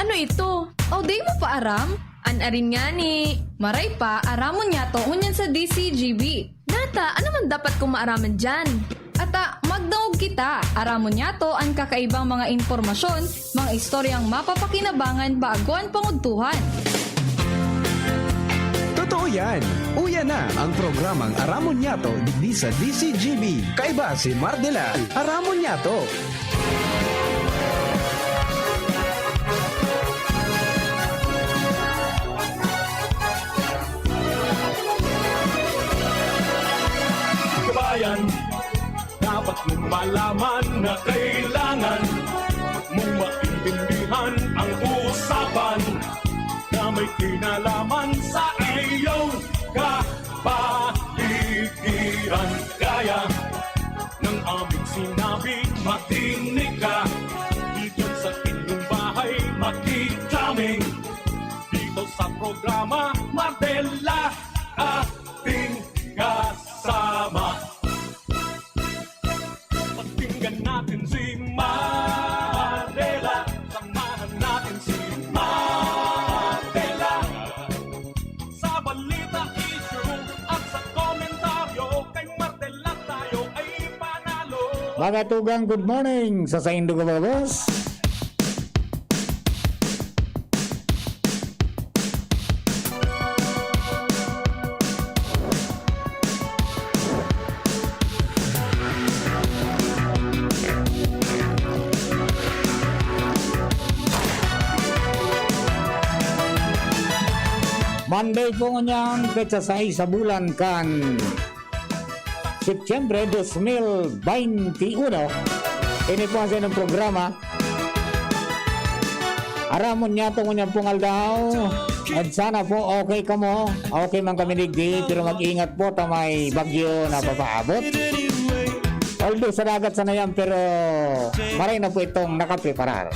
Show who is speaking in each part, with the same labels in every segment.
Speaker 1: Ano ito? O di mo pa aram? Anarin nga ni. Maray pa, aramon niya to unyan sa DCGB. Nata, ano man dapat kong maaraman dyan? Ata, magdaog kita. Aramon niya to ang kakaibang mga impormasyon, mga istoryang mapapakinabangan bago ang panguntuhan.
Speaker 2: Totoo yan. Uya na ang programang Aramon Yato digdi sa DCGB. Kaiba si Mardela. Aramon Yato.
Speaker 3: Kabayan, dapat mong malaman na kailangan mong maintindihan ang usapan na may kinalaman sa iyong kapaligiran. Kaya ng aming sinabi, makinig ka. Dito sa inyong bahay, makiklaming. Dito sa programa, Mardela, ating kasama. Pakinggan natin si Mardela. Samahan natin si Mardela. Sa balita, issue at sa komentaryo, kay Mardela tayo ay panalo.
Speaker 4: Mga tugang, good morning sa Saindo Gabagos. Monday po ngayong petsa 6 sa bulan kan Setyembre 2021. Ini po ang ng programa Aramon niya ito ngayong pungal daw. At sana po okay ka mo. Okay man kami digdi, pero mag-ingat po ta may bagyo na papaabot. Although sa dagat sana yan, pero maray na po itong nakapreparar.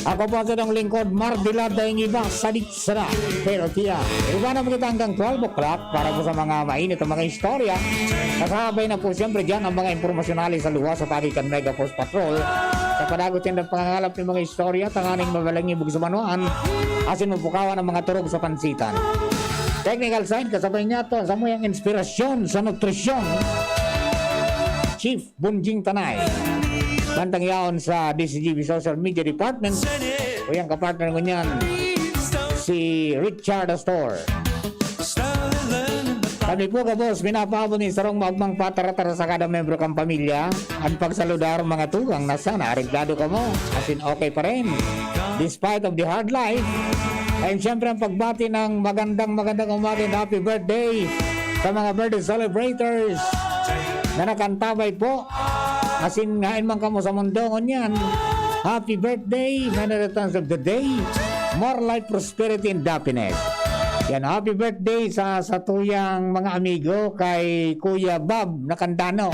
Speaker 4: Ako po sa ng lingkod, Mardela dahil iba, sadik sana. Pero tiya, iba na po kita hanggang 12 o'clock para po sa mga mainit at mga istorya. Kasabay na po siyempre dyan ang mga impormasyonali sa luwas sa Tagikan Mega Force Patrol. Sa padagot yan ang pangangalap ng mga istorya, tanganing mabalang ibig sa manuan, asin mapukawan ang mga turog sa pansitan. Technical side, kasabay niya to, sa muyang inspirasyon sa nutrisyon. Chief Bunjing Tanay. Mantang yaon sa DCGB Social Media Department. O yung kapartner ko niyan, si Richard Astor. Kami po ka boss, pinapabon ni sarong magmang patara-tara sa kada membro kang pamilya. Ang pagsaludar mga tugang na sana, ariglado ka mo. As in okay pa rin. Despite of the hard life. And syempre ang pagbati ng magandang umaga and happy birthday sa mga birthday celebrators na nakantabay po. Asin ngain man kamo sa mundo ngunyan. Happy birthday, many returns of the day. More life, prosperity, and happiness. Yan, happy birthday sa tuyang mga amigo kay Kuya Bob Nakandano.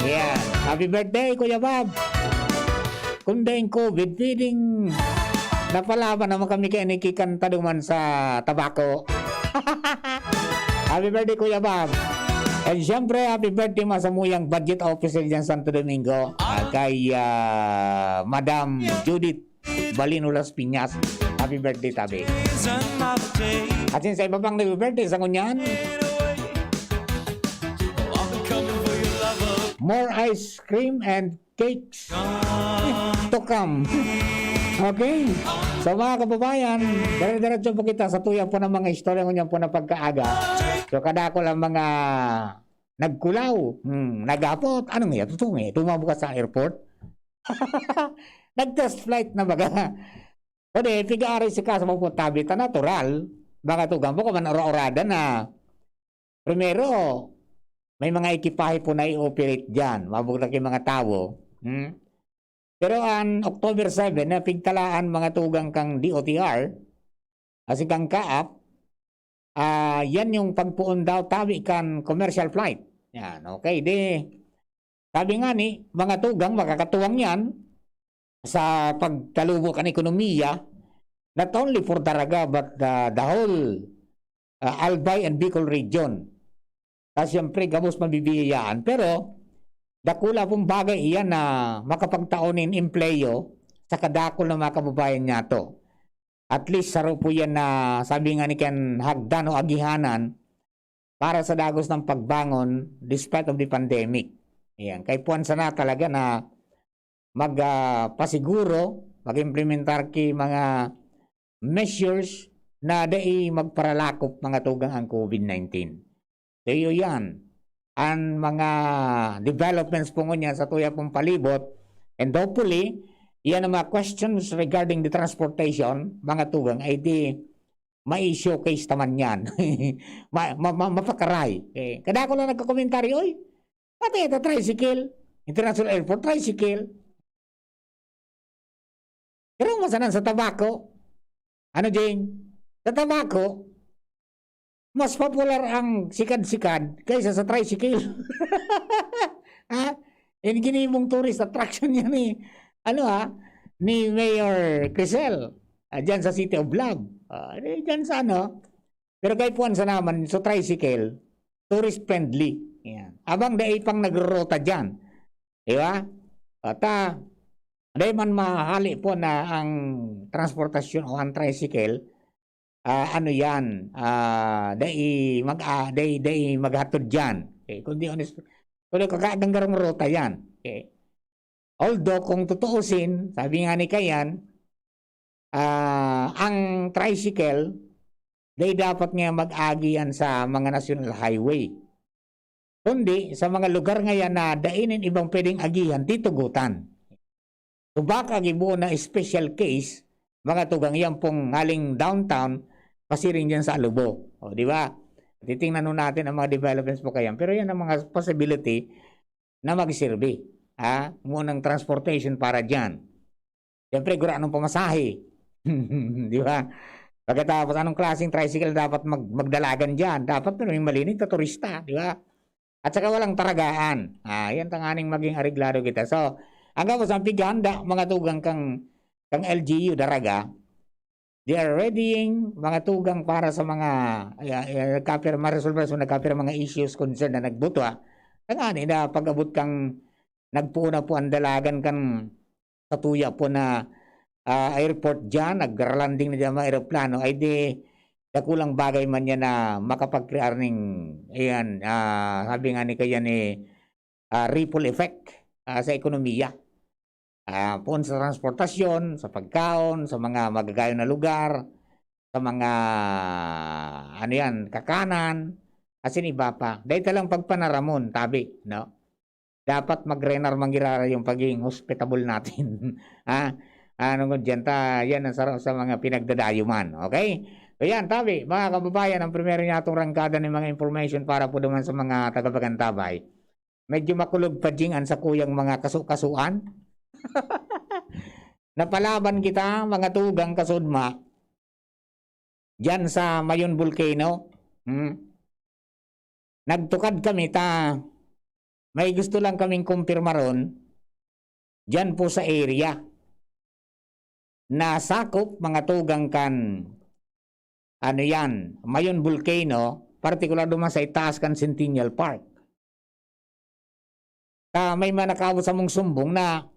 Speaker 4: Yan, happy birthday Kuya Bob. Kundi yung COVID, feeling napalaban naman kami kaya nikikanta duman sa tabako. Happy birthday Kuya Bob. And syempre, happy birthday masamuyang budget officer dyan Santo Domingo kay Madam Judith Balinulas Piñas. Happy birthday, tabi. At yun sa iba pang nag-birthday sa kunyan, more ice cream and cakes to come. Okay? So mga kababayan, dire-diretso po kita sa tuya po ng mga istorya ngunyan po na pagkaaga. So kada ko lang mga nagkulaw, nagapot, ano nga, totoo nga, tumabo ka sa airport. Nag-test flight na baga. O de, piga-aray si ka sa mapuntabi, ta natural, baka tugang po ka man ora-orada na. Primero, may mga ekipahe po na i-operate dyan, mabugla yung mga tao. Pero ang October 7, na pigtalaan mga tugang kang DOTR, kasi kang kaap, yan yung pagpuon daw tabi kan commercial flight. Yan, okay. Sabi nga ni, mga tugang makakatuwang yan sa pagtalubo kan ekonomiya, not only for Daraga but the whole Albay and Bicol region. Kasi siyempre gamos mabibiyayaan. Pero dakula pong bagay iyan na makapagtaonin empleyo sa kadakol ng mga kababayan niya to. At least saro po yan na sabi nga ni Ken hagdan o agihanan para sa dagos ng pagbangon despite of the pandemic. Ayan. Kay puwan sana talaga na magpasiguro, mag-implementar ki mga measures na dai magparalakop mga tugang ang COVID-19. So yan. Ang mga developments po niya sa tuya pong palibot and hopefully yan ang mga questions regarding the transportation, mga tugang, ay di ma-showcase naman yan. Mapakaray. Kada ko lang nagkakomentaryo, oy, pati ito, tricycle, International Airport, tricycle. Pero masanan sa tabako, ano Jane? Sa tabako, mas popular ang sikad-sikad kaysa sa tricycle. Ha? Yan ginimong tourist attraction yan eh. Ni Mayor Crisel, dyan sa City of Love. Dyan sa Pero kay puwan sa naman, so tricycle, tourist friendly. Yan. Abang daay pang nagrorota dyan. Diba? At daay man mahali po na ang transportasyon o ang tricycle, yan, daay maghatod dyan. Kundi honest, kundi kakaadang garong rota yan. Okay. Although, kung tutuusin, sabi nga ni Kayan, ang tricycle, dapat nga mag-agian sa mga national highway. Kundi, sa mga lugar ngayon na dainin ibang pwedeng agihan, titugutan. So, baka gibuo na special case, mga tugang yan pong haling downtown, kasi rin dyan sa Alubo. O, di ba? Titingnan nun natin ang mga developments po kayan. Pero yan ang mga possibility na mag-survey. Munang transportation para dyan. Siyempre, gura anong pamasahe. Di ba? Pagkatapos, anong klaseng tricycle dapat magdalagan dyan? Dapat may malinig na turista. Di ba? At saka walang taragaan. Yan tanganing maging areglado kita. So, hanggang po sa piganda, mga tugang kang LGU, daraga, they are readying mga tugang para sa mga ma-resolve mga issues concern na nagbutwa. Tanganing na pag-abot kang nagpuuna po ang dalagan kan sa tuya po na airport dyan, nag-landing na dyan mga aeroplano, ay di kulang bagay man yan na makapag-create ng sabi nga ni kaya ni ripple effect sa ekonomiya. Po sa transportasyon, sa pagkaon, sa mga magagayon na lugar, sa mga kakanan, asin iba pa. Dahil talang pagpanaramon, tabi, no? Dapat mag-renar manggirara yung pagiging hospitable natin. Dyan yan ang sarap sa mga pinagdadayuman. Okay? So yan, tabi, mga kababayan, ang primero niya itong rangkada ng mga information para po naman sa mga tagapagantabay. Medyo makulog pa jingan sa kuyang mga kasukasuan. Napalaban kita, mga tugang kasudma, dyan sa Mayon Volcano. Nagtukad kami may gusto lang kaming kumpirma ron dyan po sa area na sakop mga tugang kan Mayon Volcano, partikular duman sa itaas kan Centennial Park. May manakaabot sa mong sumbong na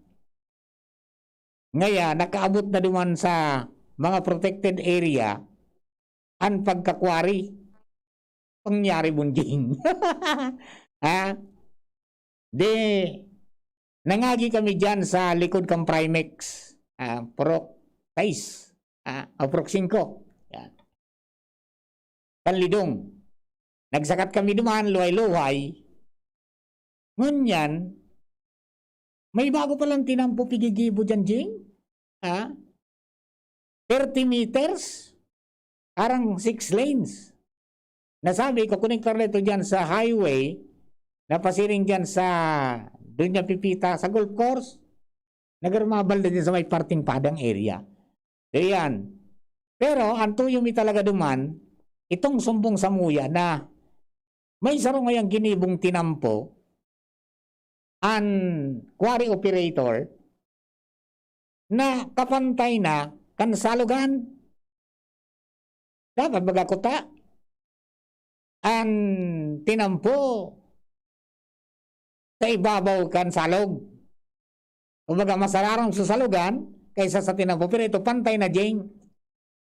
Speaker 4: ngayon nakaabot na duman sa mga protected area ang pagkakwari pangyari bunjing. Nangagi kami dyan sa likod kang Primex, Prok 6, Prok 5. Yan. Panlidong. Nagsakat kami duman, luway-luway. Ngunyan, may bago palang tinampo pigigibo dyan, Jing. 30 meters, parang 6 lanes. Nasabi ko, connector nito dyan sa highway, napasiring dyan sa doon niya pipita sa golf course, nagarmabal na din sa may parting padang area. So yan. Pero ang tuyumi talaga duman, itong sumbong sa muya na may saro ngayang ginibong tinampo ang quarry operator na kapantay na kansalugan. Dapat bagakuta ang tinampo sa ibabaw kan salog. Kumbaga masararong susalugan, kaysa sa Tinampo. Pero ito, pantay na, Jing.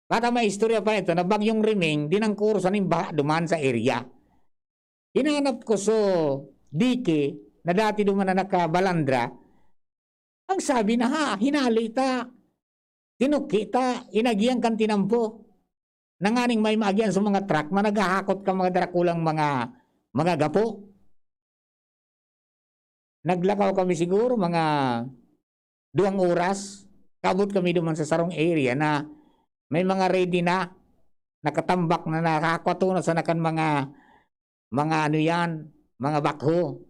Speaker 4: Bata may istorya pa ito na bagyong Riming, dinangkurusan ng baha duman sa area. Hinanap ko so dike na dati duman na nakabalandra. Ang sabi na ha, hinali ta. Tinukita, inagiyang kan Tinampo. Nanganing may maagian sa mga truck na naghahakot ka mga darakulang mga gapo. Naglakaw kami siguro mga 2 oras. Kabot kami duman sa sarong area na may mga ready na nakatambak na nakakatuno sa nakan mga ano yan, mga bakho.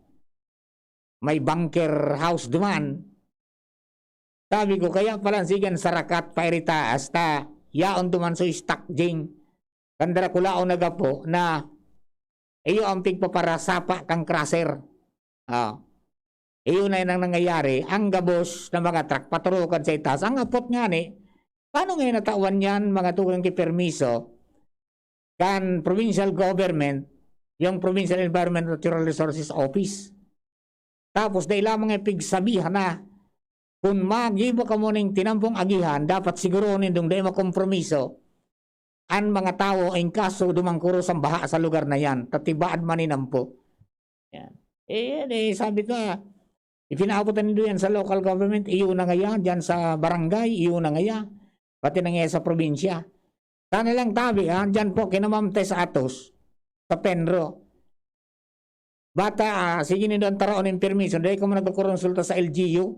Speaker 4: May bunker house duman. Sabi ko, kaya palansigan sa rakat pairita hasta yaon duman so stock jing. Kandara kulao nagapo na iyo ang pigpaparasapa kang crusher. Iyo na nang nangyayari, ang gabos na mga truck paturukan sa itas. Ang apot nga ni, paano ngayon natawan yan mga tugang kipermiso kan provincial government, yung Provincial Environment and Natural Resources Office. Tapos dahil lamang ipigsabihan na kung magibo ka mo ng tinampong agihan, dapat siguro nindong dahil makompromiso ang mga tao ay kaso dumangkuro sa baha sa lugar na yan. Tatibaan maninampo. Yan. Sabi ko, ipinabutan nindo yan sa local government, iyo na nga yan, dyan sa barangay, iyo na nga yan, pati na nga sa probinsya. Sana lang tabi, dyan po, kinamamte sa Atos, sa Penro. Bata, sige nindo ang taroon ng permiso, dahil ko nagkakonsulta sa LGU,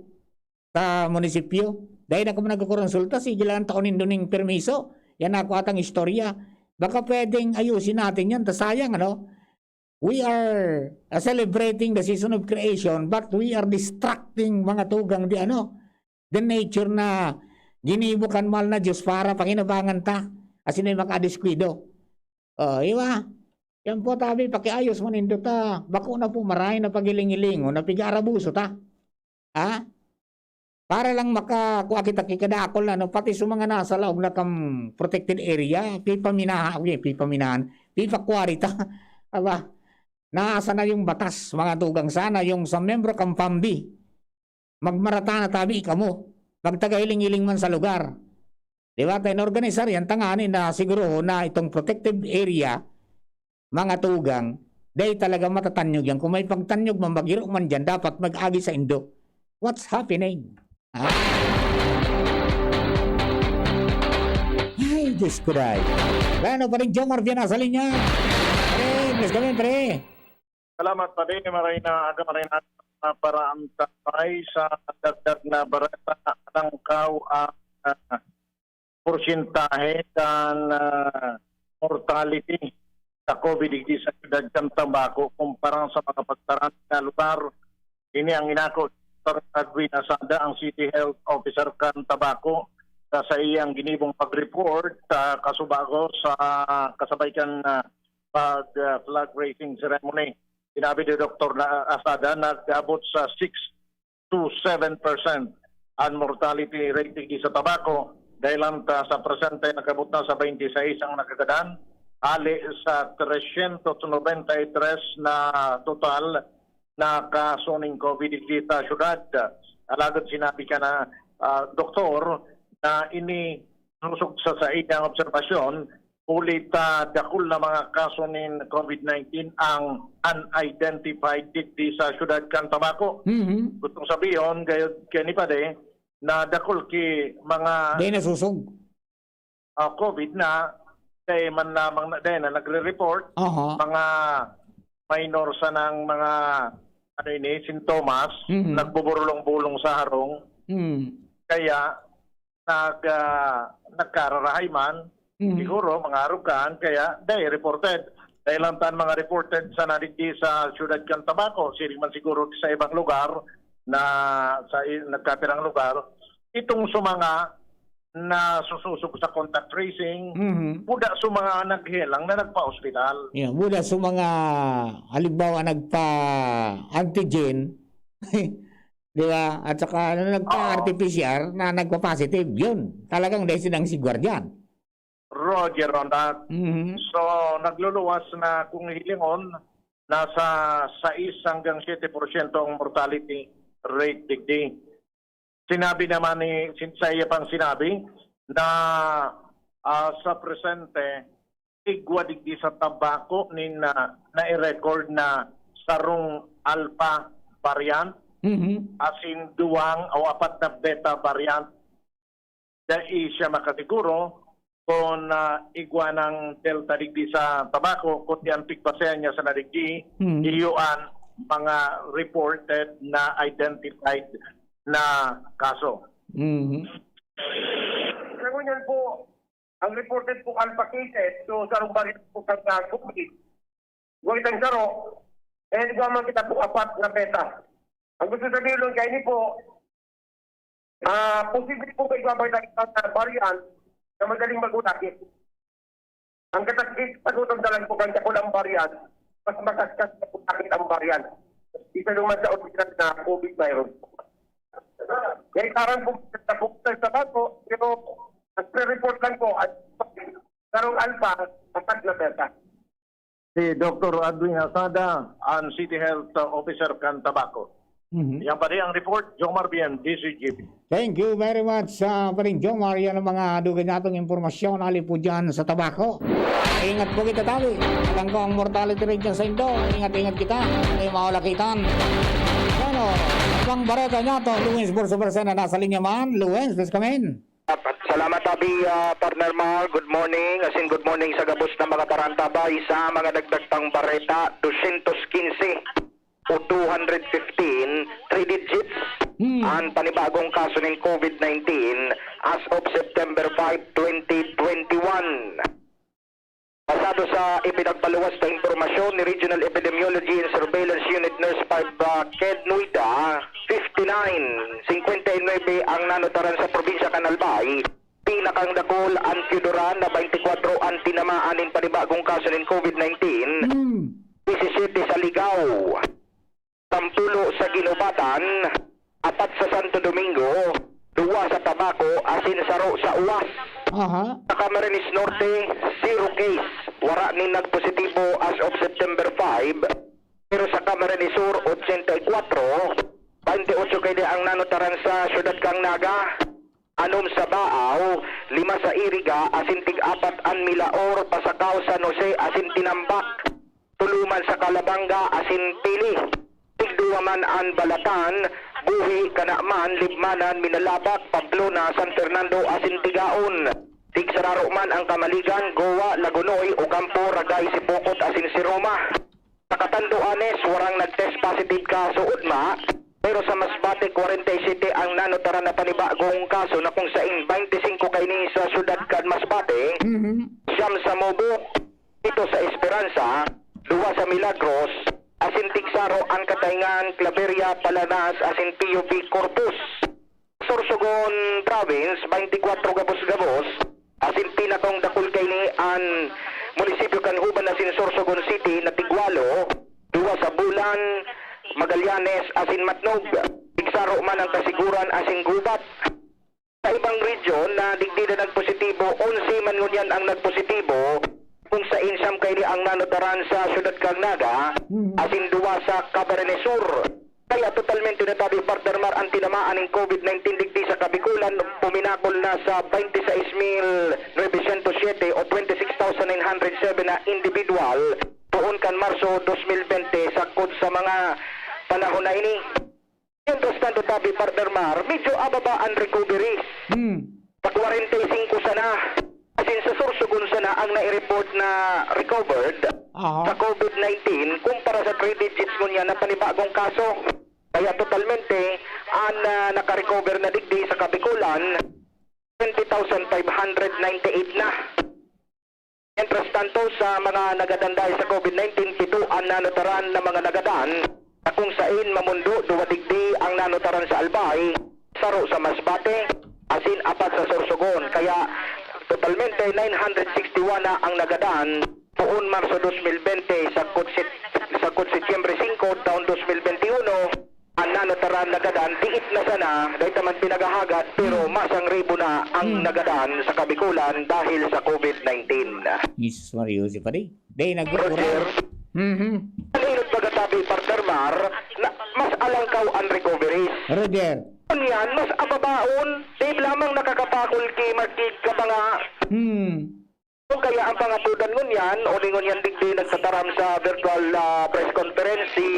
Speaker 4: sa munisipyo, dahil ako nagkakonsulta, sige lang taon nindo ng permiso, yan ako atang istorya. Baka pwedeng ayusin natin yan, sayang, ano? We are celebrating the season of creation, but we are distracting mga tugang di the nature na ginibukan mal na Diyos para pakinabangan ta. Asin ay makadiskuido. Iwa. Yan po tabi, pakiayos mo nindo ta. Bako na po maray na pagiling-ilingo, na pig-arabuso ta. Para lang makakuha kita kikadakol na, pati sa mga nasa laog na kam protected area, pipaminahan, pipakwarita. Aba, naasa na yung batas, mga tugang sana, yung sa membro kampambi, magmarata na tabi kamo, magtagahiling-hiling man sa lugar. Diba, tayo na-organisar yan, tanganin na siguro na itong protected area, mga tugang, dahil talaga matatanyog yan. Kung may pagtanyog man, magiro man dyan, dapat mag-agi sa Indo. What's happening? Ay, Diyos ko dahi. Ano pa rin, Jomar, yan nasa linya. Pre, please kami, pre.
Speaker 5: Salamat pa rin, maray na paraan tatay sa dagdag na barata ng kaw ang porsentahe ng mortality sa COVID-19 sa edad ng tabako kumpara sa mga pagtarang na lugar. Ini ang inako Dr. Edwin Asada, ang City Health Officer kan Tabako, sa iyang ginibong pag-report kasubago sa kasabay kan flag raising ceremony. Sinabi ni Dr. Asada na nag-abot sa 6 to 7% ang mortality rate sa tabako dahil lang sa presente nakabot na sa 26 ang nakagadan ali sa 393 na total na kaso ng COVID-19 sa syudad. Alagad sinabi ka na doktor na ini nusok sa iyang obserbasyon ulit dakul na mga kaso ng COVID-19 ang unidentified dito sa syudad kan Tabako. Gustong sabihin, kaya ni Pade, na dakul ki mga
Speaker 4: Di nasusog.
Speaker 5: COVID na, kaya man lamang na nagre-report, mga minor sa ng mga sintomas, nagbuburulong-bulong sa harong, kaya nagkararahay man, siguro mga arugan, kaya reported. Dahil lang tan mga reported sa narigi sa Ciudad kan Tabako, siring man siguro sa ibang lugar na sa nagkapirang lugar, itong sumanga na sususok sa contact tracing, buda sa mga naghilang na nagpa-hospital.
Speaker 4: Yeah, buda sa mga halimbawa nagpa-antigen, di ba? At saka nagpa-RT-PCR na nagpa-positive, yun. Talagang dahil silang sigwar dyan.
Speaker 5: Roger on that. So, nagluluwas na kung hilingon, nasa 6 hanggang 7% ang mortality rate digdi. sinabi naman sa iya pang sinabi na sa presente igwa digdi sa tabako ni na i-record na sarong alpha variant asin duwang o apat na beta variant dai siya makasiguro kung igwa ng delta digdi sa tabako kung tiantik pasehan niya sa nadigdi iyuan mga reported na identified na kaso.
Speaker 6: Ngayon po, ang reported po alpha cases, so sarong variant po kang COVID. Huwag itang saro, di ba man kita po apat na beta. Ang gusto sabihin lang kayo ni po, posible po kayo babay na isang variant na madaling mag-utakit. Ang katagutang dalan po kang kapulang variant, mas makaskas na utakit ang variant. Isa naman sa original na COVID virus. Kaya karang po sa bago, pero ang pre-report lang po at karong alpha, apat na beta.
Speaker 5: Si Dr. Adwin Asada, ang City Health Officer kan Tabaco. Yan pa rin ang report, Jomar Bien, DCGP.
Speaker 4: Thank you very much sa paring Jomar. Yan ang mga dugay natong impormasyon ali po dyan sa tabako. Ingat po kita tabi. Alam ko ang mortality rate dyan sa Indo. Ingat-ingat kita. Hindi maulakitan. Ano, pang bareta niya to, Luwens Bursa na nasa linya man. Luwens, please come in.
Speaker 6: Salamat Abi, partner Mar. Good morning. As in good morning sa gabos ng mga tarantabay sa mga dagdagtang bareta. 215 o 215, 3 digits ang panibagong kaso ng COVID-19 as of September 5, 2021. Pasado sa ipinagpaluwas na impormasyon ni Regional Epidemiology and Surveillance Unit Nurse 5 Ked Nuida, 59 ang nanotaran sa probinsya Canalbay. Pinakang dakol ang Tiduran na 24 ang tinamaan ng panibagong kaso ng COVID-19. 17 sa Ligaw, 10 sa Ginobatan, 4 sa Santo Domingo, 2 sa Tabaco, asin saro sa Uwas. Sa Camarines Norte, 0 case. Wara ni nagpositibo as of September 5. Pero sa Camarines Sur, 84. 28 kayo ang nanotaran sa Syudad Kang Naga. 6 sa Baaw, 5 sa Iriga, asin tig-4 ang Milaor, Pasakaw, San Jose, asin Tinambak. Tuluman sa Calabanga, asin Pili. Tigduwaman ang Balatan, Buhi, Kanakman, Libmanan, Minalabak, Pamplona, San Fernando, asin Tigaon. Tigsararo man ang Kamaligan, Goa, Lagunoy, Ocampo, Ragay, Sipokot, asin si Roma. Sa Catanduanes, warang nag-test positive kaso Udma, pero sa Masbate, 47 ang nanotaran na panibagong kaso na kung sain 25 kay ni sa syudad kan Masbate, siyam sa Mobo, ito sa Esperanza, 2 sa Milagros, asin Tigsaro ang Katayngan, Claveria, Palanas, asin PUP Corpus. Sorsogon Province, 24 gabos-gabos, asin pinakong dakul kay ni ang munisipyo Canhuban asin Sorsogon City na Tigwalo, 2 sa Bulan, Magallanes, asin Matnog, Tigsaro man ang Kasiguran, asin Gubat. Sa ibang region na digdi na nagpositibo, 11 man ngunyan ang nagpositibo, kung sa insam kay ni ang nanotaran sa Syudad Kang Naga, asin 2 sa Camarines Sur. Kaya totalmente na tabi partner Mar ang tinamaan ng COVID-19 digdi sa Kabikulan, puminakol na sa 26,907 o 26,907 na individual tuon kan Marso 2020 sakod sa mga panahon na ini. Entros tanto tabi partner Mar, medyo ababa ang recovery. Sa 45 sana, asin sa Sorsogon sana ang nai-report na recovered sa COVID-19 kumpara sa 3 digits ngunya na panibagong kaso. Kaya totalmente ang naka-recover na digdi sa Kabikulan 20,598 na. Entras tanto sa mga nagadanday sa COVID-19, 7 ang nanotaran na mga nagadan na kung sain mamundo 2 digdi ang nanotaran sa Albay, saro sa Masbate, asin 4 sa Sorsogon. Kaya totalmente 961 na ang nagadan tuon Marso 2020 sa Setyembre 5 taon 2021. Ang nanotaran nagadan diit na sana dahil taman pinagahagat pero masang ribo na ang nagadan sa Kabikulan dahil sa COVID-19.
Speaker 4: Jesus Mario, si pare. Day
Speaker 6: Roger,
Speaker 4: nagkukurang.
Speaker 6: Nalinod pagkatabi partner Mar na mas alangkaw ang recoveries.
Speaker 4: Roger.
Speaker 6: Yan, mas ababaon. Dave lamang nakakapakol kay Markig ka pa nga. Kaya ang pangapudan ngun yan, uningon yan digdi nagtataram sa virtual press conference si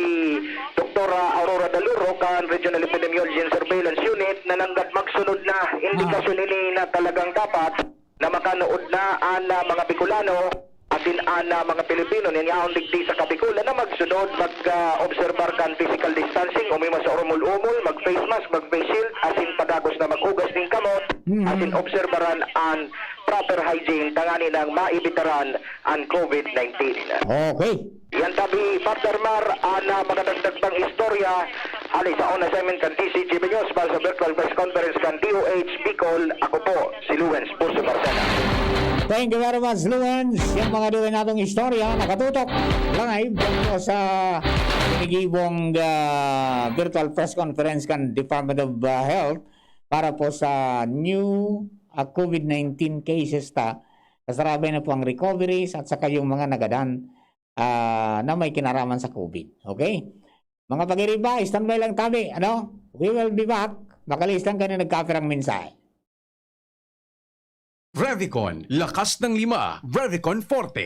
Speaker 6: Dr. Aurora Daluro kan Regional Epidemiology and Surveillance Unit na nanggat magsunod na indikasyon ini na talagang dapat na makanood na ang mga Bicolano atin ang mga Pilipino ninyaon digdi sa Kabikulan na magsunod mag-observar kan physical distancing umima sa umul-umul, mag-face mask, mag-face shield asin padagos na mag-ugas ng kamot atin observaran ang proper hygiene tangani ng maibitaran ang COVID-19.
Speaker 4: Okay.
Speaker 6: Yan tabi, Partner Mar, ang mga dagdagbang istorya ali sa on assignment kan DCGB News para sa virtual press conference kan DOH Bicol. Ako po, si Luwens Puso Marcena.
Speaker 4: Thank you very much, Luwens. Yung mga duwi natong istorya, nakatutok live dyan po sa pinigibong virtual press conference kan Department of Health para po sa new COVID-19 cases kasarabay na po ang recoveries at saka yung mga nagadan na may kinaraman sa COVID. Okay? Mga pag-iriba, standby lang tabi. We will be back. Makalistan ka na nagkapirang mensahe.
Speaker 2: Revicon, lakas ng 5, Revicon Forte.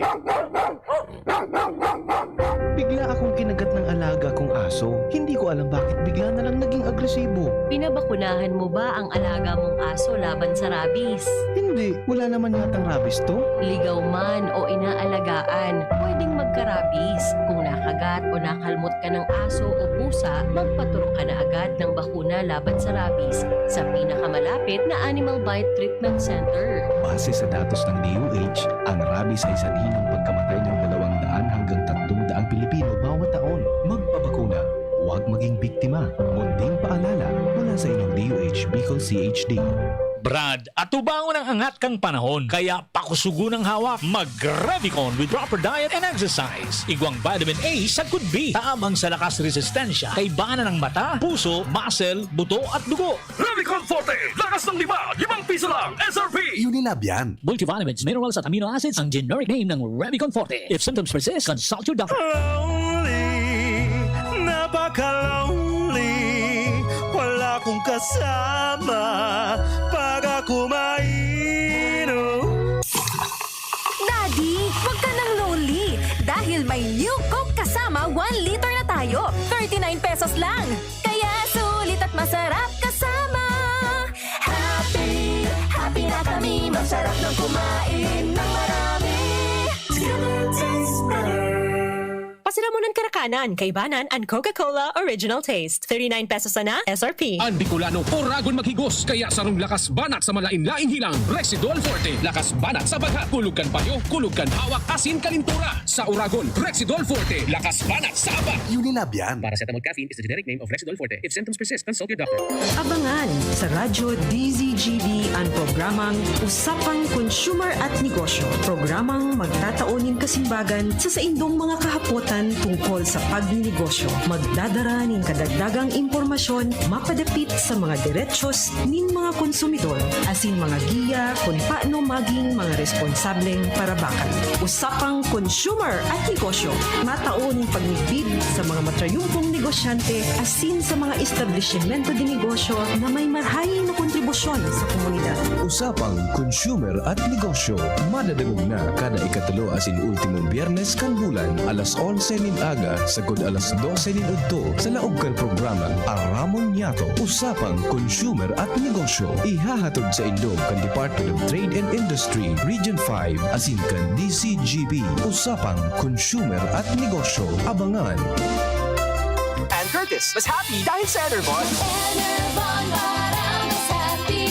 Speaker 7: Bigla akong kinagat ng alaga kong aso. Hindi ko alam bakit bigla na lang naging agresibo.
Speaker 8: Pinabakunahan mo ba ang alaga mong aso laban sa rabies?
Speaker 7: Hindi, wala naman yatang rabies to.
Speaker 8: Ligaw man o inaalagaan, pwedeng magka-rabies. Kung nakagat o nakalmot ka ng aso o pusa, magpaturo ka na agad ng bakuna laban sa rabies sa pinakamalapit na Animal Bite Treatment Center.
Speaker 9: Base sa datos ng DOH, ang rabies ay sanhi ng pagkamatay ng 200 hanggang 300 Pilipino bawat taon. Magpabakuna, huwag maging biktima. Munding paalala mula sa inyong DOH Bicol CHD.
Speaker 10: Brad, atubangon ang angat kang panahon, kaya pakusugo ng hawak. Mag-Revicon with proper diet and exercise. Igwang vitamin A sa could be. Taamang sa lakas resistensya, kay bana ng mata, puso, muscle, buto at dugo.
Speaker 3: Revicon Forte, lakas ng 5, 5 piso lang, SRP!
Speaker 9: Unilab yan.
Speaker 10: Multivitamins, minerals at amino acids ang generic name ng Revicon Forte. If symptoms persist, consult your doctor.
Speaker 3: Lonely, napaka-lonely, wala akong kasama pag ako mainom.
Speaker 11: Daddy, wag ka nang lonely dahil may new Coke kasama 1 liter na tayo. 39 pesos lang. Kaya sulit at masarap kasama. Happy, happy na kami. Masarap nang kumain ng marami. Together tastes better. Pasiramunan Karakanan, Kaibanan, and Coca-Cola Original Taste. 39 pesos na SRP.
Speaker 12: Ang Bicolano, oragon maghigos, kaya sarong lakas banat sa malain-laing hilang. Rexidol Forte, lakas banat sa baga. Kulugkan payo, kulugkan hawak, asin kalintura. Sa oragon, Rexidol Forte, lakas banat sa aba.
Speaker 9: Unilab yan.
Speaker 12: Paracetamol caffeine is the generic name of Rexidol Forte. If symptoms persist, consult your doctor.
Speaker 13: Abangan sa Radyo DZGB ang programang Usapang Consumer at Negosyo. Programang magtataunin kasimbagan sa saindong mga kahapotan tungkol sa pagninegosyo. Magdadara ng kadagdagang impormasyon mapadapit sa mga diretsos nin mga konsumidor asin mga giya kung paano maging mga responsableng parabakan. Usapang Consumer at Negosyo. Mataon ng pagnigbid sa mga matrayumpong negosyante asin sa mga establishmento de negosyo na may marhayin na kontribusyon sa komunidad.
Speaker 9: Usapang Consumer at Negosyo. Madadagog na kada ikatulo asin ultimong biyernes kan bulan alas 11 nin aga sagod alas 12 nin udto sa laog kan programang Aramon Yato. Usapang Consumer at Negosyo. Ihahatod sa indog kan Department of Trade and Industry Region 5 asin kan DCGB. Usapang Consumer at Negosyo. Abangan.
Speaker 14: And Curtis was happy dahil sa Enervon.
Speaker 11: Enervon, parang mas happy.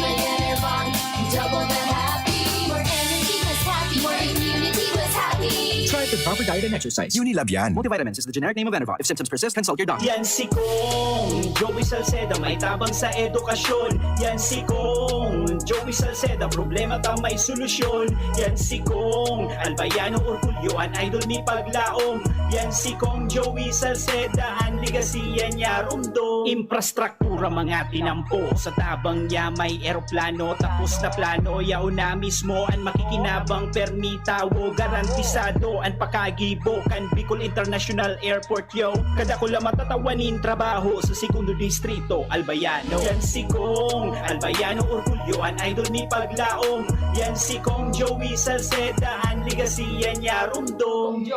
Speaker 11: May Enervon, double the happy. More energy was happy. More immunity was happy.
Speaker 14: Try it with proper diet and exercise.
Speaker 9: Unilab yan.
Speaker 14: Multivitamins is the generic name of Enervon. If symptoms persist, consult your doctor.
Speaker 3: Yan si Kong Joey Salceda, may tabang sa edukasyon. Yan si Kong Joey Salceda, problema ta may solusyon. Yan si Kong Albayano Orgulyo, an idol ni Paglaom. Yan si Kong Joey Salceda, ang ligasiya niya rumdo. Infrastruktura Pura mga tinampo sa tabang niya may eroplano. Tapos na plano, yaw na mismo ang makikinabang permitawo. Garantisado ang pakagibo kan Bicol International Airport yo. Kada ko lang matatawanin trabaho sa segundo distrito Albayano. Yan si Kong Albayano Orgulyo, ang idol ni Paglaong. Yan si Kong Joey Salceda, ang ligasiya niya Rumdong.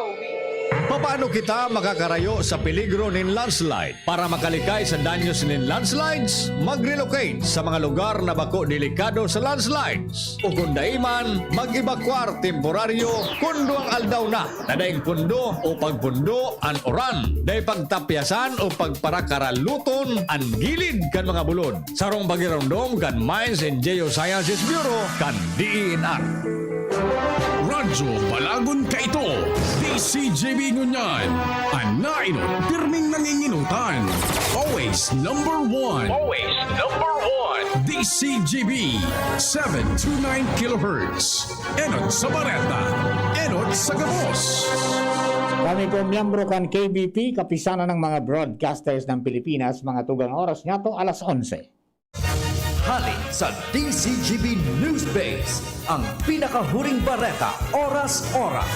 Speaker 15: Paano kita makakarayo sa peligro ng landslide? Para makalikay sa danyos ng landslides, mag-relocate sa mga lugar na bako delikado sa landslides. O kung daiman, mag-evacuar temporaryo kundo ang aldaw na. Nadaing pundo o pagpundo an oran. Day pagtapyasan o pagparakaraluton an gilid kan mga bulod. Sarong bagirondong kan Mines and Geosciences Bureau kan DENR.
Speaker 12: Radyo Balagon Kaito, DCJB Ngunyan, Anainot, pirming nanginginutan. Always number one. Always number one. DCJB, 729 kHz. Enot sa Bareta, Enot sa Gabos.
Speaker 4: Kami po miyembro kan KBP, kapisanan ng mga broadcasters ng Pilipinas, mga tugang oras niya to alas 11.
Speaker 16: Hali sa DCGB News Base, ang pinakahuring bareta, oras-oras.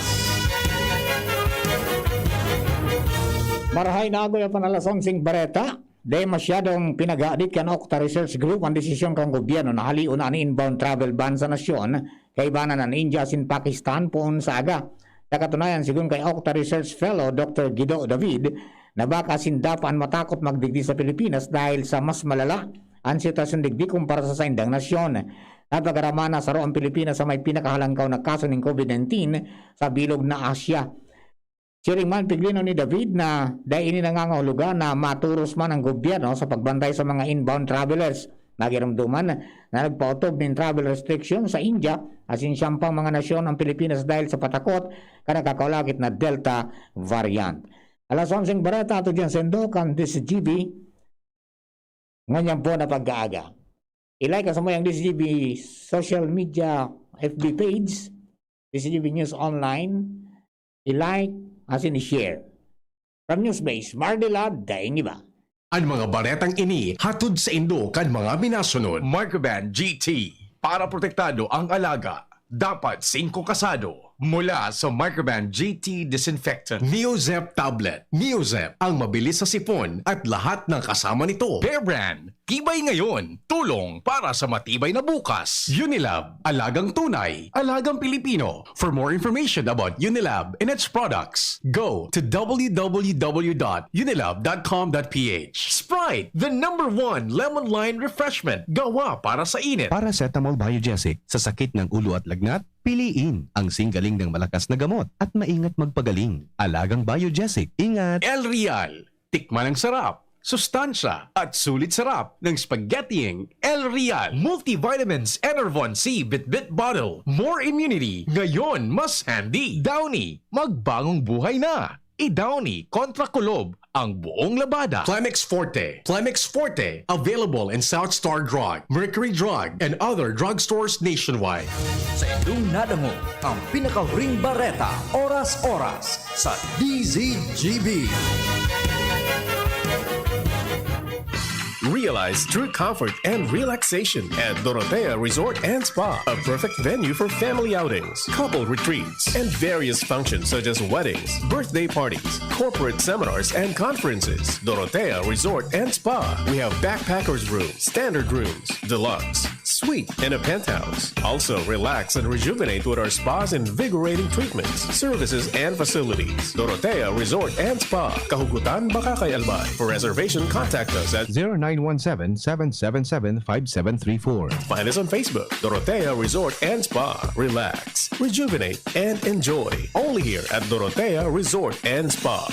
Speaker 4: Marahay na ako yung alas 11 bareta. Dahil masyadong pinag-aadit kan Okta Research Group ang desisyon kang gobyerno na haliun ang inbound travel ban sa nasyon kay banan ng India sin Pakistan poon sa aga. Nakatunayan sigun kay Okta Research Fellow Dr. Guido David na baka sindapaan matakot magdigdi sa Pilipinas dahil sa mas malala ang sitwasyon digdi kumpara sa indang nasyon. Napagaramana sa roong Pilipinas sa may pinakahalangkaw na kaso ng COVID-19 sa bilog na Asya. Siring man piglino ni David na dahil ini nangangahulugan na maturos man ang gobyerno sa pagbantay sa mga inbound travelers. Nagiramduman na nagpautob ng travel restriction sa India asin siyang pang mga nasyon ang Pilipinas dahil sa patakot ka nakakaulagit na Delta variant. Alas 11 barata ato dyan sendo kan DCGB ngayon po na pag-aaga. I-like ka sa mo yung DCGB social media FB page, DCGB News Online. I-like as in i-share. From Newsbase, Mardela, daing iba.
Speaker 12: Ang mga baretang ini hatod sa Indo kan mga minasunod. Microban GT para protektado ang alaga. Dapat 5 kasado. Mula sa Microban GT Disinfectant Neozep Tablet. Neozep ang mabilis sa sipon at lahat ng kasama nito. Bear Brand, tibay ngayon, tulong para sa matibay na bukas. Unilab, alagang tunay, alagang Pilipino. For more information about Unilab and its products, go to www.unilab.com.ph. Sprite, the #1 lemon lime refreshment, gawa para sa init.
Speaker 7: Paracetamol Biogesic, sa sakit ng ulo at lagnat, piliin ang singgaling ng malakas na gamot at maingat magpagaling. Alagang Biogesic, ingat!
Speaker 12: El Real, tikman ang sarap, sustansya at sulit sarap ng spaghettiing El Real. Multivitamins Enervon C Bit-Bit Bottle. More immunity, ngayon mas handy. Downy, magbagong buhay na. I-Downy kontra kulob ang buong labada. Plemix Forte. Plemix Forte, available in South Star Drug, Mercury Drug, and other drugstores nationwide.
Speaker 16: Sa indong nadango, ang pinakahuring bareta, oras-oras sa DZGB.
Speaker 17: Realize true comfort and relaxation at Dorotea Resort and Spa, a perfect venue for family outings, couple retreats, and various functions such as weddings, birthday parties, corporate seminars, and conferences. Dorotea Resort and Spa. We have backpackers rooms, standard rooms, deluxe, suite, and a penthouse. Also, relax and rejuvenate with our spas and invigorating treatments, services, and facilities. Dorotea Resort and Spa, Kahugutan, Bakakay, Albay. For reservation, contact us at
Speaker 7: 0917-777-5734.
Speaker 17: Find us on Facebook, Dorotea Resort and Spa. Relax, rejuvenate, and enjoy. Only here at Dorotea Resort and Spa.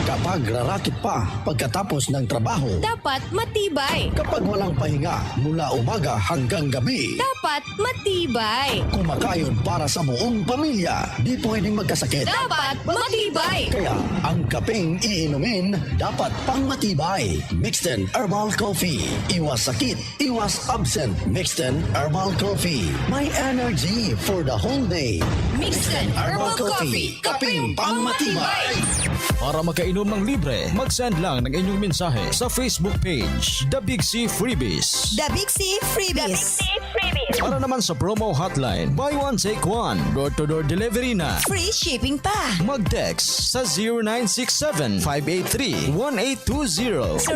Speaker 18: Kapag rarakit pa pagkatapos ng trabaho,
Speaker 11: Dapat matibay.
Speaker 18: kapag walang pahinga mula umaga hanggang gabi,
Speaker 11: Dapat matibay.
Speaker 18: kumakayon para sa buong pamilya, di pwedeng magkasakit.
Speaker 11: Dapat matibay.
Speaker 18: Kaya ang kapeng iinumin dapat pang matibay. Mixten Herbal Coffee. Iwas sakit, iwas absent. Mixten Herbal Coffee. May energy for the whole day.
Speaker 11: Mixten Herbal Coffee.
Speaker 18: Kapeng pang matibay.
Speaker 19: Para makainom ng libre, mag-send lang ng inyong mensahe sa Facebook page, The Big C Freebies.
Speaker 20: The Big C Freebies.
Speaker 19: Para naman sa promo hotline, buy one take one, door-to-door delivery na.
Speaker 20: Free shipping pa.
Speaker 19: Mag-text sa 0967-583-1820.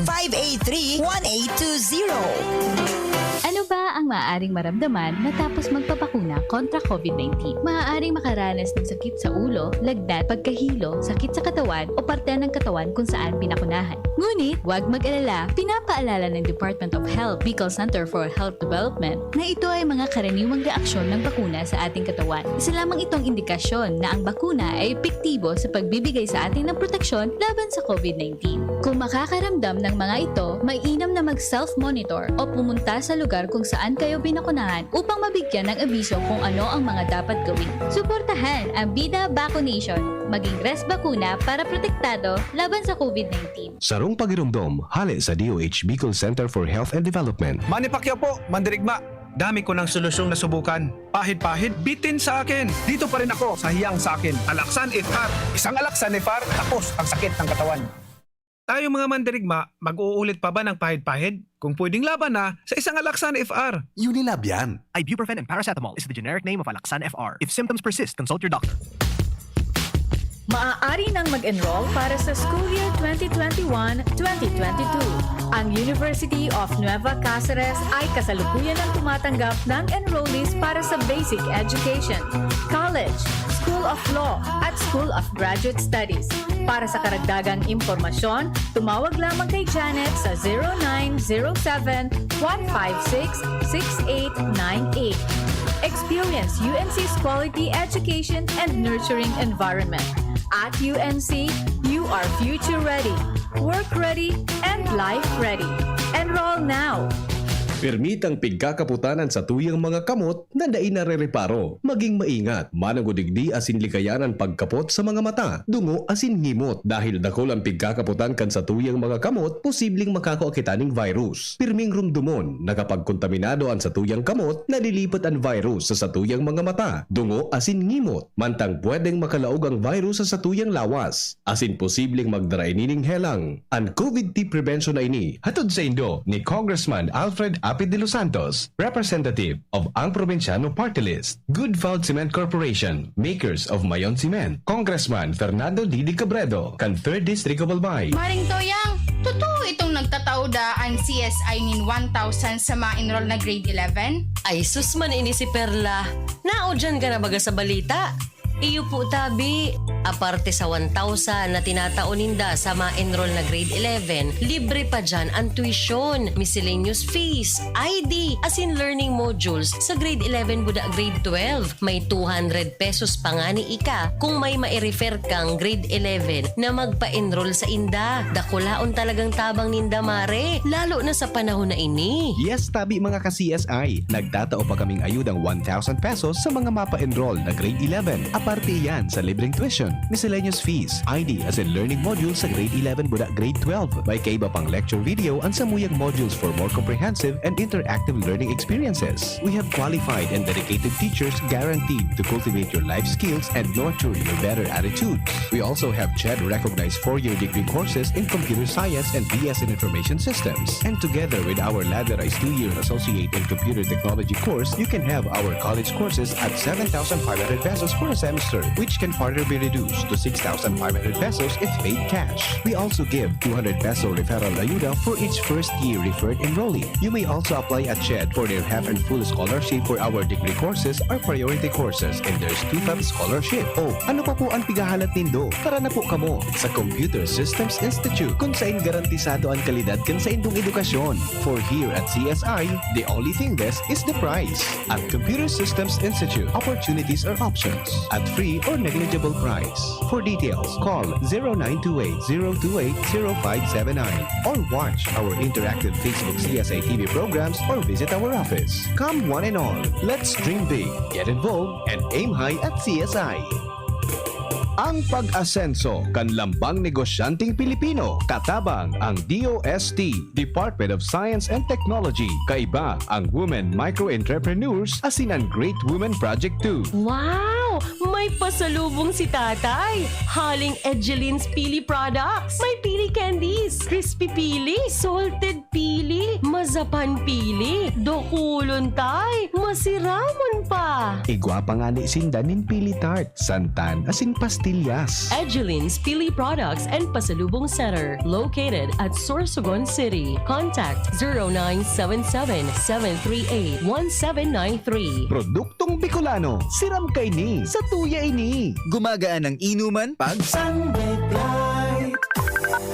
Speaker 20: 0967-583-1820.
Speaker 21: Ano ba ang maaaring maramdaman matapos magpapakuna kontra COVID-19? Maaaring makaranas ng sakit sa ulo, lagnat, pagkahilo, sakit sa katawan o parte ng katawan kung saan pinakunahan. Ngunit, huwag mag-alala, pinapaalala ng Department of Health, Bicol Center for Health Development na ito ay mga karaniwang reaksyon ng bakuna sa ating katawan. Isa lamang itong indikasyon na ang bakuna ay epektibo sa pagbibigay sa atin ng proteksyon laban sa COVID-19. Kung makakaramdam ng mga ito, mainam na mag-self-monitor o pumunta sa lugar kung saan kayo binakunahan upang mabigyan ng abiso kung ano ang mga dapat gawin. Suportahan ang Bida Vaccination. Maging rest bakuna para protektado laban sa COVID-19.
Speaker 7: Sarong pagirumdom, hali sa DOH Bicol Center for Health and Development.
Speaker 22: Manny Pacquiao po, Mandirigma. Dami ko ng solusyong nasubukan. Pahid-pahid, bitin sa akin. Dito pa rin ako sa hiyang sa akin. Alaksan FR. Isang Alaksan FR, tapos ang sakit ng katawan. Tayo mga mandirigma, mag-uulit pa ba ng pahid-pahid? Kung pwedeng laban na sa isang Alaksan FR.
Speaker 14: Unilab yan. Ibuprofen and paracetamol is the generic name of Alaksan FR. If symptoms persist, consult your doctor.
Speaker 1: Maaari nang mag-enroll para sa school year 2021-2022. Ang University of Nueva Cáceres ay kasalukuyan ang tumatanggap ng enrollees para sa basic education, college, School of Law, at School of Graduate Studies. Para sa karagdagang impormasyon, tumawag lamang kay Janet sa 0907-156-6898. Experience UNC's quality education and nurturing environment. At UNC, you are future ready, work ready, and life ready. Enroll now!
Speaker 9: Permitang pigkakaputanan sa tuyang mga kamot na dain na re-reparo. Maging maingat, managudigdi asin likayanan pagkapot sa mga mata, dungo asin ngimot. Dahil dakol ang pigkakaputan kan sa tuyang mga kamot, posibleng makakaakitaning virus. Pirming rumdumon, nakapagkontaminado ang sa tuyang kamot, nalilipat ang virus sa tuyang mga mata, dungo asin ngimot. Mantang pwedeng makalaog ang virus sa tuyang lawas, asin posibleng magdarainining helang. Ang COVID-19 prevention na ini, hatod sa Indo ni Congressman Alfred Apid de los Santos, representative of ang Provinciano Party List, Good Found Cement Corporation, makers of Mayon Cement, Congressman Fernando Didi Cabredo, kan 3rd District of Albay.
Speaker 23: Maring Toyang, totoo itong nagtatauda ang CSI nin 1,000 sa ma-enroll na grade 11?
Speaker 8: Ay sus man ini si Perla. Nao dyan ka na baga sa balita? Iyo po tabi, aparte sa 1,000 na tinataoninda sa ma-enroll na grade 11, libre pa dyan ang tuition, miscellaneous fees, ID, as in learning modules sa grade 11 buda grade 12. May 200 pesos pa nga ni Ika kung may ma-refer kang grade 11 na magpa-enroll sa inda. Dakulaon talagang tabang ninda mare, lalo na sa panahon na ini.
Speaker 7: Yes, tabi mga ka-CSI. Nagtatao pa kaming ayudang 1,000 pesos sa mga mapa-enroll na grade 11. Aparte yan sa libreng tuition, miscellaneous fees, ID as in learning modules sa grade 11 buda grade 12. May kaiba pang lecture video ang samuyang modules for more comprehensive and interactive learning experiences. We have qualified and dedicated teachers guaranteed to cultivate your life skills and nurture your better attitudes. We also have CHED-recognized 4-year degree courses in computer science and BS in information systems. And together with our ladderized 2-year associate in computer technology course, you can have our college courses at 7,500 pesos for a semester, which can further be reduced to 6,500 pesos if paid cash. We also give 200 peso referral ayuda for each first-year referred enrollee. You may also apply at CHED for their half and full scholarship for our degree courses or priority courses, and there's 2-5 scholarship. Oh, ano pa po ang pigahalat nindo? Tara na po kamo sa Computer Systems Institute, kung saan garantisado ang kalidad kan sa indong edukasyon. For here at CSI, the only thing best is the price. At Computer Systems Institute, opportunities are options at free or negligible price. For details, call 0928-028-0579 or watch our interactive Facebook CSI TV programs or visit our office. Come one and all, let's dream big, get involved, and aim high at CSI. Ang pag-asenso kan lambang negosyanteng Pilipino, katabang ang DOST, Department of Science and Technology, kaiba ang Women Micro Entrepreneurs, asin ang Great Women Project 2.
Speaker 8: Wow! May May pasalubong si tatay. Haling Edgelines Pili Products. May pili candies, crispy pili, salted pili, mazapan pili, dokulon tay, masiramon pa.
Speaker 7: Igwapa nga ni Sindan nin pili tart, santan asin pastillas.
Speaker 8: Edgelines Pili Products and Pasalubong Center, located at Sorsogon City. Contact 0977-738-1793.
Speaker 7: Produktong Bicolano, siram kay ni, sa tuya ini.
Speaker 19: Gumagaan ang inuman pag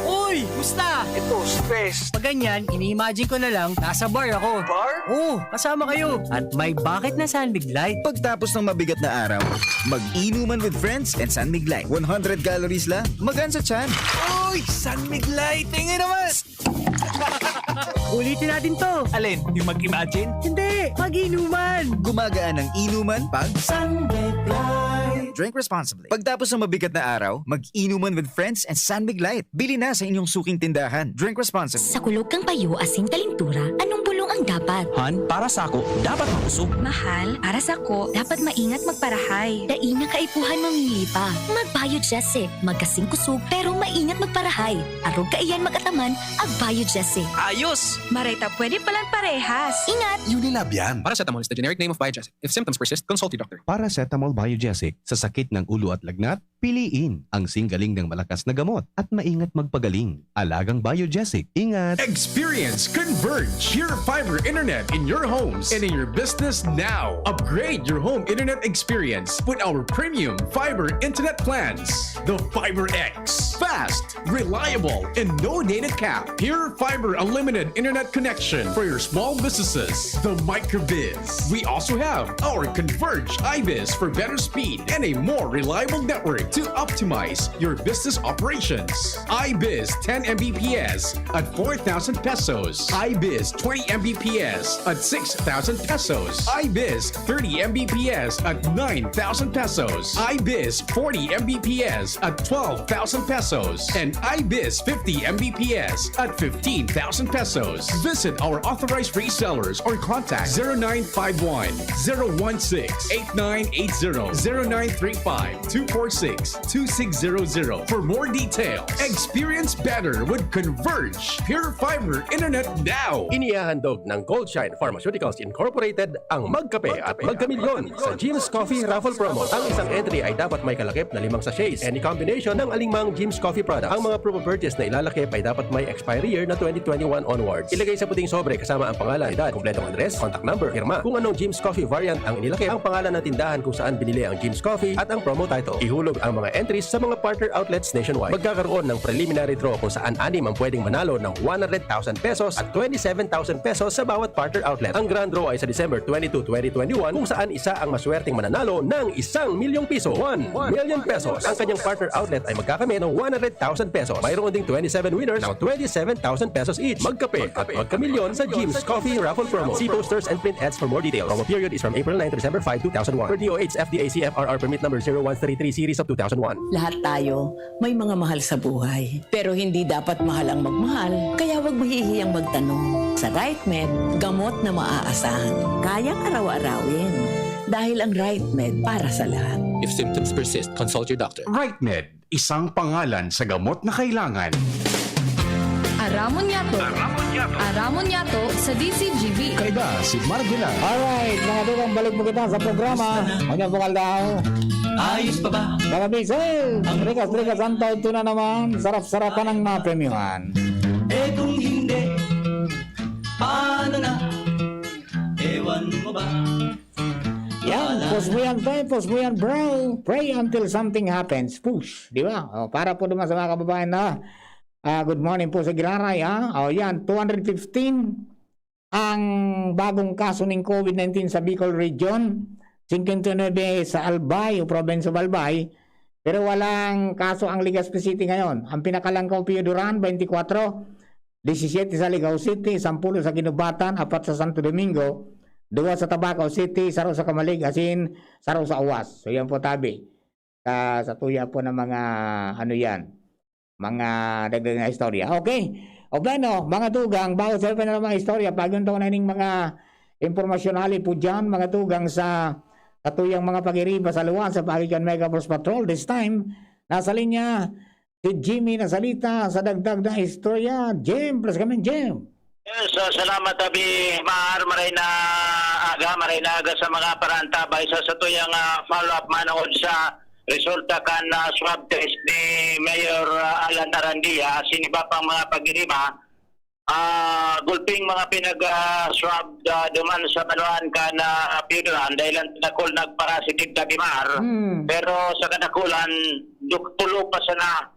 Speaker 2: Uy! Musta? Ito, stress. Pag ganyan, ini-imagine ko na lang, nasa bar ako. Bar? Oo, kasama kayo. At may bucket na Sunbig Light.
Speaker 19: Pagtapos ng mabigat na araw, mag-inuman with friends and Sunmig Light. 100 calories lang, magaan sa tiyan.
Speaker 2: Uy! Sunbig Light! Tingin naman! Ulitin natin to. Alin? Yung mag-imagine? Hindi! Mag-inuman!
Speaker 19: Gumagaan ang inuman pag
Speaker 2: Sunbig Light!
Speaker 19: drink responsibly. Pagtapos ng mabigat na araw, mag-inuman with friends and Sunmig Light. Bili na sa inyong suking tindahan. Drink responsibly.
Speaker 11: Sa kulog kang payo asing kalintura, anong bulong ang dapat?
Speaker 2: Han, para sa ako, dapat makusog.
Speaker 11: Mahal, para sa ko, dapat maingat magparahay. Daing kaipuhan mamili pa. Magbayod Jesse, magkasing kusog, pero maingat magparahay. Arog kaiyan magataman, agbayod Jesse.
Speaker 2: Ayos!
Speaker 11: Marita, pwede palang parehas. Ingat!
Speaker 7: Unilab yan.
Speaker 12: Paracetamol is the generic name of Biogesic. If symptoms persist, consult your doctor.
Speaker 7: Paracetamol Biogesic, sa sakit ng ulo at lagnat, piliin ang singgaling ng malakas na gamot at maingat magpagaling. Alagang Biogesic. Ingat!
Speaker 17: Experience Converge Pure Fiber Internet in your homes and in your business now. Upgrade your home internet experience with our premium fiber internet plans. The Fiber X. Fast, reliable, and no data cap. Pure Fiber Unlimited Internet connection for your small businesses. The Microbiz. We also have our Converge iBiz for better speed and a more reliable network to optimize your business operations. iBiz 10 Mbps at 4,000 pesos. iBiz 20 Mbps at 6,000 pesos. iBiz 30 Mbps at 9,000 pesos. iBiz 40 Mbps at 12,000 pesos. And iBiz 50 Mbps at 15,000 pesos. Visit our authorized resellers or contact 0951 016 8980 0935 246 2600 for more details. Experience better with Converge Pure Fiber Internet now.
Speaker 5: Inihahandog ng Goldshine Pharmaceuticals Incorporated ang Magkape at Magkamilyon sa Jim's Coffee Raffle Promo. Ang isang entry ay dapat may kalakip na 5 sachets. Any combination ng alingmang Jim's Coffee products. Ang mga promo purchase na ilalakip ay dapat may expiry year na 2021 onwards. Ilagay sa puting sobre kasama ang pangalan, edad, kompletong address, contact number, firma. Kung anong Jim's Coffee variant ang inilakip, ang pangalan ng tindahan kung saan binili ang Jim's Coffee at ang promo title. Ihulog ang mga entries sa mga partner outlets nationwide. Magkakaroon ng preliminary draw kung saan 6 ang pwedeng manalo ng 100,000 pesos at 27,000 pesos sa bawat partner outlet. Ang grand draw ay sa December 22, 2021 kung saan isa ang maswerteng mananalo ng 1 milyong piso. 1 million pesos. Ang kanyang partner outlet ay magkakamit ng 100,000 pesos. Mayroon ding 27 winners ng 27,000 pesos each. Magkape at magkamilyon sa Jim's Coffee Raffle Promo. See posters and print ads for more details. Promo period is from April 9 to December 5, 2001. Per DOH FDA CFRR permit number 0133 series of 2001.
Speaker 6: Lahat tayo may mga mahal sa buhay. Pero hindi dapat mahal ang magmahal. Kaya huwag mahihiyang magtanong. Sa RightMed, gamot na maaasahan. Kayang araw-arawin. Dahil ang RightMed para sa lahat.
Speaker 12: If symptoms persist, consult your doctor.
Speaker 17: RightMed, isang pangalan sa gamot na kailangan.
Speaker 1: Aramon Yato. Aramon Yato sa DCGB.
Speaker 19: Kaiba si Marvila.
Speaker 4: Alright, mga dugang balik mo kita sa programa. Mga bukal daw.
Speaker 2: Ayos pa ba?
Speaker 4: Mga bisel, trikas-trikas ang taon na naman. Sarap-sarapan ang napremyuhan.
Speaker 2: Eh kung hindi, paano na? Ewan mo ba?
Speaker 4: Yan, post mo yan bro. Pray until something happens. Push, di ba? O, para po naman sa mga kababayan na good morning po sa Giraray. O yan, 215 ang bagong kaso ng COVID-19 sa Bicol Region. 59 sa Albay o province of Albay. Pero walang kaso ang Legazpi City ngayon. Ang pinakalangkaw Pio Duran, 24. 17 sa Ligao City, 10 sa Ginubatan, 4 sa Santo Domingo, 2 sa Tabaco City, 1 sa Kamalig, asin 1 sa Uwas. So yan po tabi. Sa tuya po ng mga ano yan, mga dagdag na istorya. Okay. O plano, mga tugang, bago sa na mga istorya, pag yung taon na mga impormasyon hali po dyan, mga tugang sa katuyang mga pag-iriba sa luwan sa Pagigan Mega Force Patrol. This time, nasa linya si Jimmy na salita sa dagdag na istorya. Jim, plus kami, Jim.
Speaker 3: Yes, salamat abi maray na aga sa mga parantabay sa tuyang follow-up manood sa resulta kan swab test ni Mayor Alan Arandia asin iba pang mga pag-iriba. Gulping mga pinag-swab duman sa banuan ka na piduran dahil ang tinakol nagparasitive Tabimar. Pero sa kanakulan, tulo pa sana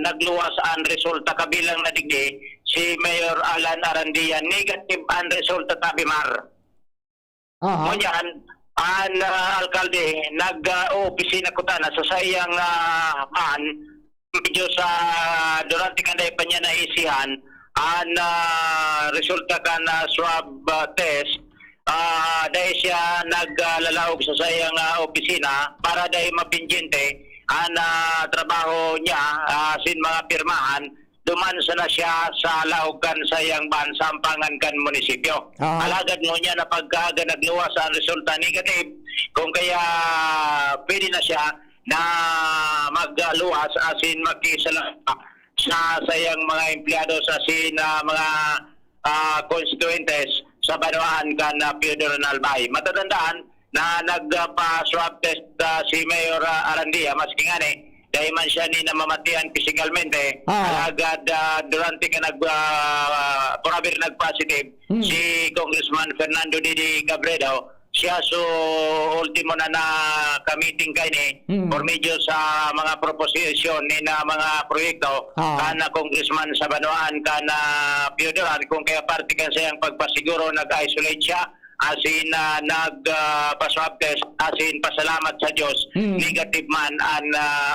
Speaker 3: nagluwas ang resulta kabilang nadigdi si Mayor Alan Arandia. Negative ang resulta Tabimar. Ngunyan, ang alkalde nag-opisina ko na sa sayang medyo sa durante kanday pa niya naisihan ang resulta ka na swab test dahil siya naglalawag sa sayang opisina para dahil mapinjente ang trabaho niya sin mga pirmahan dumansa na siya sa laugan sayang bansampangan kan munisipyo. Alagad mo niya na pagka nagluwas ang resulta negative kung kaya pwede na siya na magluwas asin makisala sa sayang mga empleyado sa asin mga constituentes sa banuan kan Piodoro Albay. Matatandaan na nagpa-swab test si Mayor Arandia maski nga dahil man siya ni namamatian physicalmente agad durante ka porabir nag-positive si Congressman Fernando Didi Cabredo siya so ultimo na ka-meeting kay ni for medyo sa mga proposisyon ni na mga proyekto kana Congressman sa Banuan kana Piodoran kung kaya parte kan sayang pagpasiguro nag-isolate siya asin nag-paswab test asin pasalamat sa Diyos negative man ang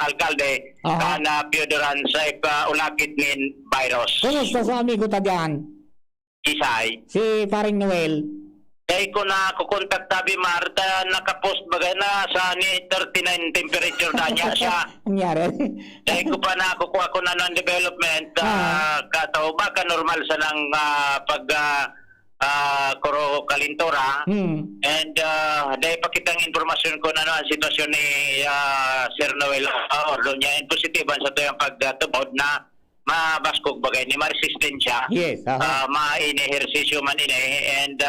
Speaker 3: alkalde kana Piodoran sa ulakit nin virus.
Speaker 4: Kumusta sa amigo ta dyan?
Speaker 3: Isay.
Speaker 4: Si Paring Noel.
Speaker 3: Dahil ko na kukontak tabi Marta, nakapost bagay na sa ni 39 temperature na niya siya.
Speaker 4: Nangyari?
Speaker 3: Dahil ko pa na kukuha ko na non-development, katao baka normal sa ng kuro kalintura. And dahil pakitang informasyon ko na ang sitwasyon ni Sir Noel Orlo niya, positive sa ito yung pagtubod na mabaskog bagay ni maresistensya.
Speaker 4: Yes.
Speaker 3: Ma-inehersisyo man and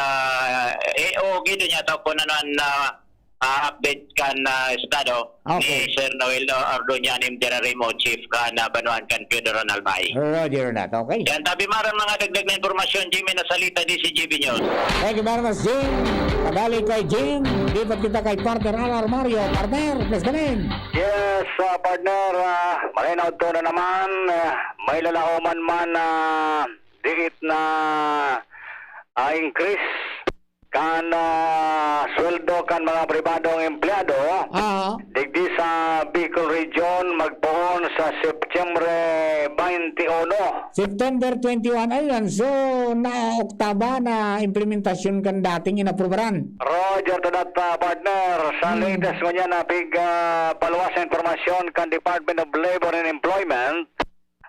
Speaker 3: gido niya tao po na update kan estado ni Sir Noel Ordonyanim General Chief kan Banuan kan Piodoro Albay.
Speaker 4: Roger na. Okay.
Speaker 3: Yan tabi maran mga dagdag na informasyon Jimmy na salita di si GB News.
Speaker 4: Thank you very much, Jim. Kadali kay Jim. Lipat kita kay partner Alar Mario. Partner, please come in.
Speaker 3: Yes, partner. Malinaw to na naman. May lalauman man diit na increase kan sweldo kan mga pribadong empleyado digdi sa Bicol Region magpoon sa September 21.
Speaker 4: September 21, ayun. So, na-oktaba na implementasyon kan dating inaprobaran.
Speaker 3: Roger to that, partner. Sa latest ko niya na paluwas na informasyon kan Department of Labor and Employment,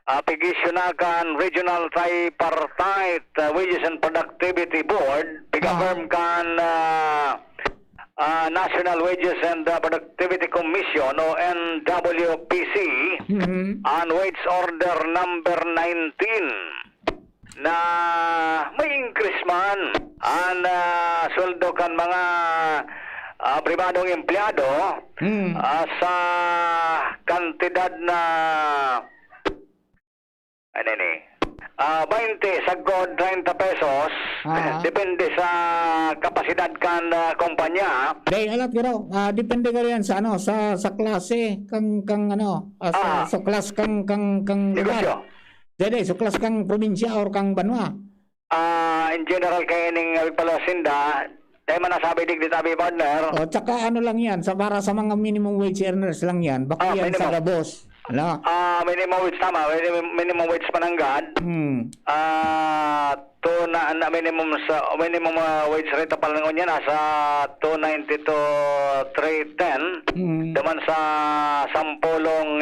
Speaker 3: pigisyonakan Regional Tripartite Wages and Productivity Board, piga-firm kan National Wages and Productivity Commission o NWPC on Wage Order number 19 na may increase man ang sweldo kan mga pribadong empleyado sa kantidad na 20 sagod 30 pesos depende sa kapasidad kan kumpanya.
Speaker 4: Dahil alat ka raw, depende ka rin sa sa klase kang sa klas kang lugar. Dede, sa klas kang probinsya or kang banwa.
Speaker 3: In general kay ning palasinda dahil manasabi digdi tabi partner.
Speaker 4: O tsaka lang yan, para sa mga minimum wage earners lang yan. Baka yan sa gabos.
Speaker 3: Minimum wage tama, minimum wage pananggad. To na minimum wage rate pa lang niya nasa 290 to 310. Daman sa 10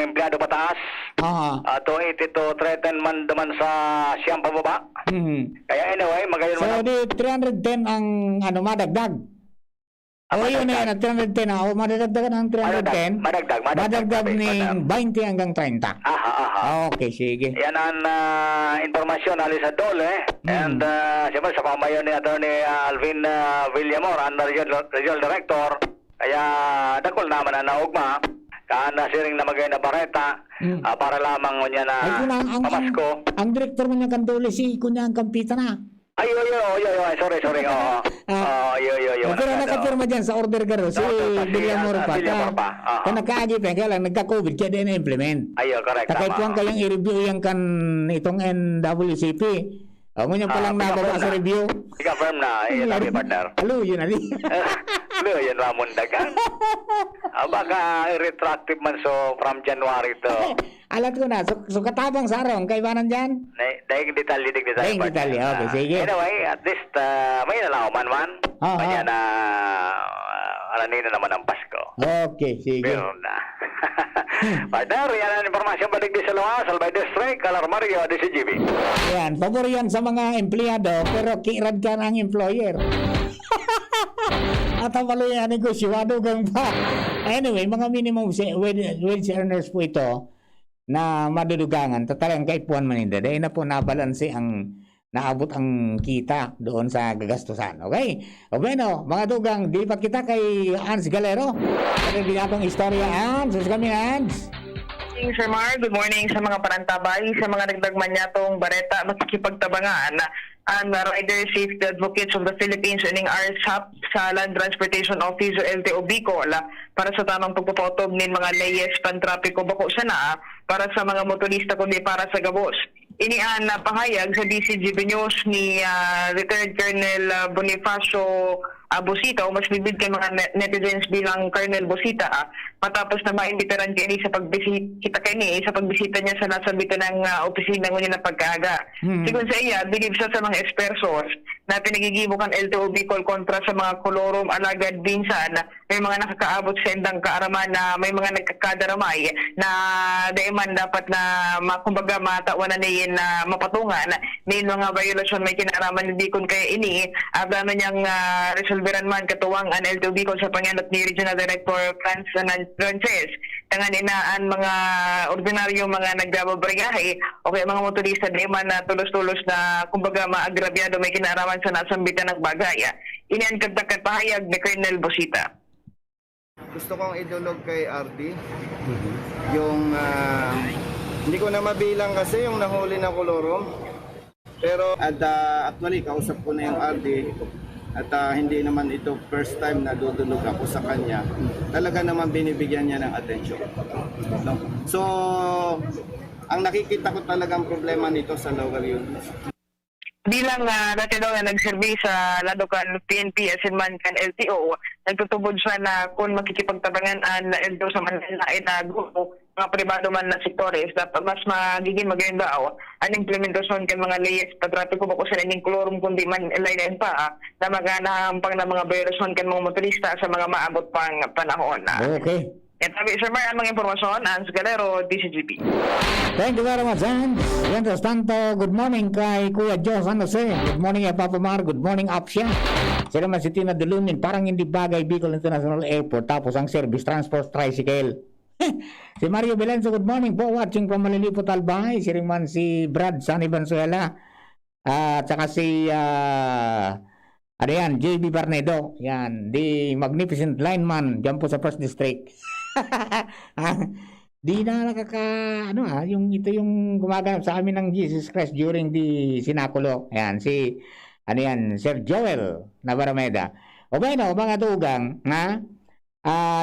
Speaker 3: empleyado pataas. 280 to 310 man daman sa siyang pababa. Kaya anyway, magayon
Speaker 4: so, di 310 ang madagdag. Yun na yan, 310 na. O, madadagdagan ng 310. Madagdag ng 20 hanggang 30. Okay, sige.
Speaker 3: Yan ang informasyon alis sa Dole. And siyempre sa pamayon ni Attorney Alvin Villamor, ang Regional Director. Kaya dakol naman ang naugma. Kaana siring na magay na bareta para lamang niya na pamasko.
Speaker 4: Ang director mo niya kandole si kunya ang kampita na.
Speaker 3: Ay, sorry. Oo.
Speaker 4: Pero nakapirma dyan sa order garo si Villamor pa. Kung nagkaagi pa, kaya lang nagka-COVID, kaya din na-implement.
Speaker 3: Ayo, correct.
Speaker 4: Takay po ang kayang i-review yung kan itong NWCP. Ngunyan pa lang nababa sa review.
Speaker 3: I-confirm na, sabi partner.
Speaker 4: Halo, yun ali.
Speaker 3: Halo, yun Ramon Dagan. Baka retractive man so from January to.
Speaker 4: Alat ko na, so katabang sarong, kaibanan dyan?
Speaker 3: Dahil detalye.
Speaker 4: Dahil detalye, okay, sige.
Speaker 3: Anyway, at least may nalaman man. Kanya na alanina naman ang Pasko.
Speaker 4: Okay, sige.
Speaker 3: Meron na. Partner, yan ang informasyon balik di sa Loa, Salbay District, Calarmario, DCGB.
Speaker 4: Yan, pabor yan sa mga empleyado, pero kirad ka ng employer. At ang pala yan, negosyado gang pa. Anyway, mga minimum wage earners po ito na madudugangan. Talagang kay Puan Maninda. Dahil na po nabalanse ang naabot ang kita doon sa gagastusan. Okay? O bueno, mga dugang, dilipat kita kay Hans Galero. Ano binatong istorya, Hans? Sus kami, Hans.
Speaker 10: Good morning, Sir Mar. Good morning sa mga parantabay, sa mga nagdagman niyatong bareta, makikipagtabangan ang Rider Safety Advocates of the Philippines ining RSAP sa Land Transportation Office o LTO Bicol para sa tamang pagpapotob ng mga layes pantrapiko bako sana para sa mga motorista kundi para sa gabos. Inian na pahayag sa DCGB News ni Retired Colonel Bonifacio Busita o mas bibig kay mga netizens bilang Colonel Busita matapos na maimbitaran kay sa pagbisita niya sa nasabitan ng opisina ngunit na pagkaaga. Sigun sa iya, bilib siya sa mga espersos na pinagigibukan LTO Bicol kontra sa mga kolorum alagad binsan may mga nakakaabot sa endang kaaraman na may mga nagkakadaramay na daiman dapat na kumbaga matawanan niya na mapatungan may mga violasyon may kinaraman ni Bicol kaya ini gano'n niyang resolveran man katuwang ang LTO Bicol sa panganat ni Regional Director Franz Frances tangan inaan mga ordinaryo mga nagbababriyahe o kaya mga motorista daiman na tulos-tulos na kumbaga maagrabyado may kinaraman sa nasambitan ng bagay. Inian kadagkat pahayag ni Colonel Busita.
Speaker 13: Gusto kong idulog kay RD yung hindi ko na mabilang kasi yung nahuli na kolorum pero actually kausap ko na yung RD at hindi naman ito first time na dudulog ako sa kanya. Talaga naman binibigyan niya ng atensyon. No? So ang nakikita ko talagang problema nito sa local units.
Speaker 10: Bilang dati daw na nagservi sa Ladocan PNP as in man kan LTO, nagtutubod siya na kung makikipagtabangan ang LTO sa Manila ay na grupo, mga pribado man na sektores, dapat mas magiging maganda ang implementasyon kan mga layes patrapiko bako sa ining kolorum kundi man line pa na maganahampang na mga violation kan mga motorista sa mga maabot pang panahon.
Speaker 4: Okay.
Speaker 10: Yan sabi, Sir Mar, ang mga informasyon, Hans Galero, DCGP.
Speaker 4: Thank you very much, Hans. Mientras tanto, good morning kay Kuya Joe San Jose. Good morning kay Papa Mar. Good morning, Apsia. Sila man si Tina Dulunin, parang hindi bagay Bicol International Airport. Tapos ang service, transport, tricycle. Si Mario Belenzo, good morning po. Watching from Malilipot, Albay. Si Riman si Brad Sani Bansuela. At saka si... ano yan, JB Barnedo. Yan, the magnificent lineman dyan po sa First District. Di na yung ito yung gumaganap sa amin ng Jesus Christ during the sinakulo. Ayan, si, Sir Joel Navarrameda. O bueno, mga dugang,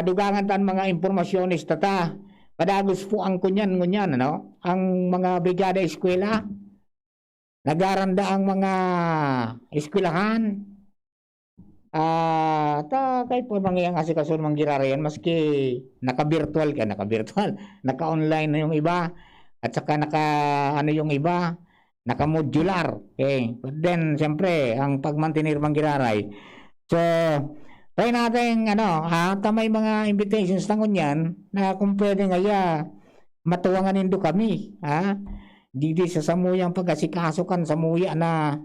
Speaker 4: dugangan tan mga impormasyonis tata. Padagos po ang kunyan, ang mga brigada eskwela. Nagaranda ang mga eskwelahan. Kahit po mangyayang asikaso ng girarayan maski naka-virtual, naka-online na yung iba at saka yung iba naka-modular. Okay. But then siyempre ang pagmantinir ng giraray. So try natin may mga invitations na kunyan na kung pwede ngaya matuwangan nindo kami didi sa samuyang pag-asikasukan samuya na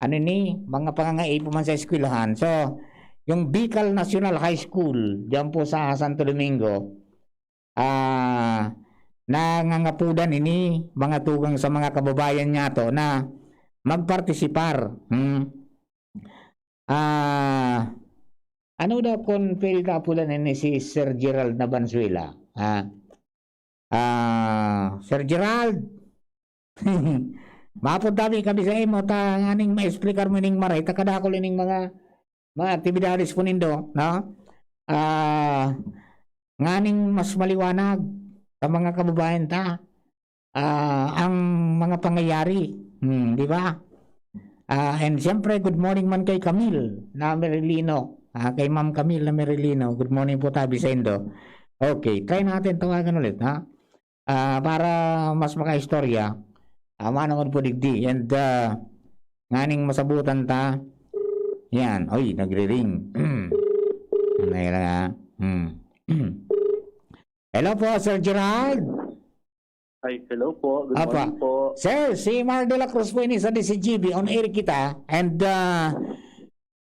Speaker 4: mga pangangaipo man sa eskwelahan. So, yung Bicol National High School, diyan po sa Santo Domingo, nangangapudan ini mga tugang sa mga kababayan niya to na magpartisipar. Ano daw kung pwede kapulan ini si Sir Gerald na Bansuela? Sir Gerald, mapunta kami sa imo ta nganing ma-explicar mo ning maray takadakol ning mga aktibidades po nindo, no? Nganing mas maliwanag sa mga kababayan ta ang mga pangyayari, di ba? And siyempre, good morning man kay Camille na Merilino, kay Ma'am Camille na Merilino. Good morning po tabi sa Indo. Okay, try natin tawagan ulit, ha? Para mas makaistorya, manangod po digdi. And nganing masabutan ta, yan, oy, nagre-ring. Hello po, Sir Gerald.
Speaker 15: Ay, hello po. Good
Speaker 4: Apa.
Speaker 15: morning po.
Speaker 4: Sir, si Mar de la Cruz po ini sa DCGB. On air kita. And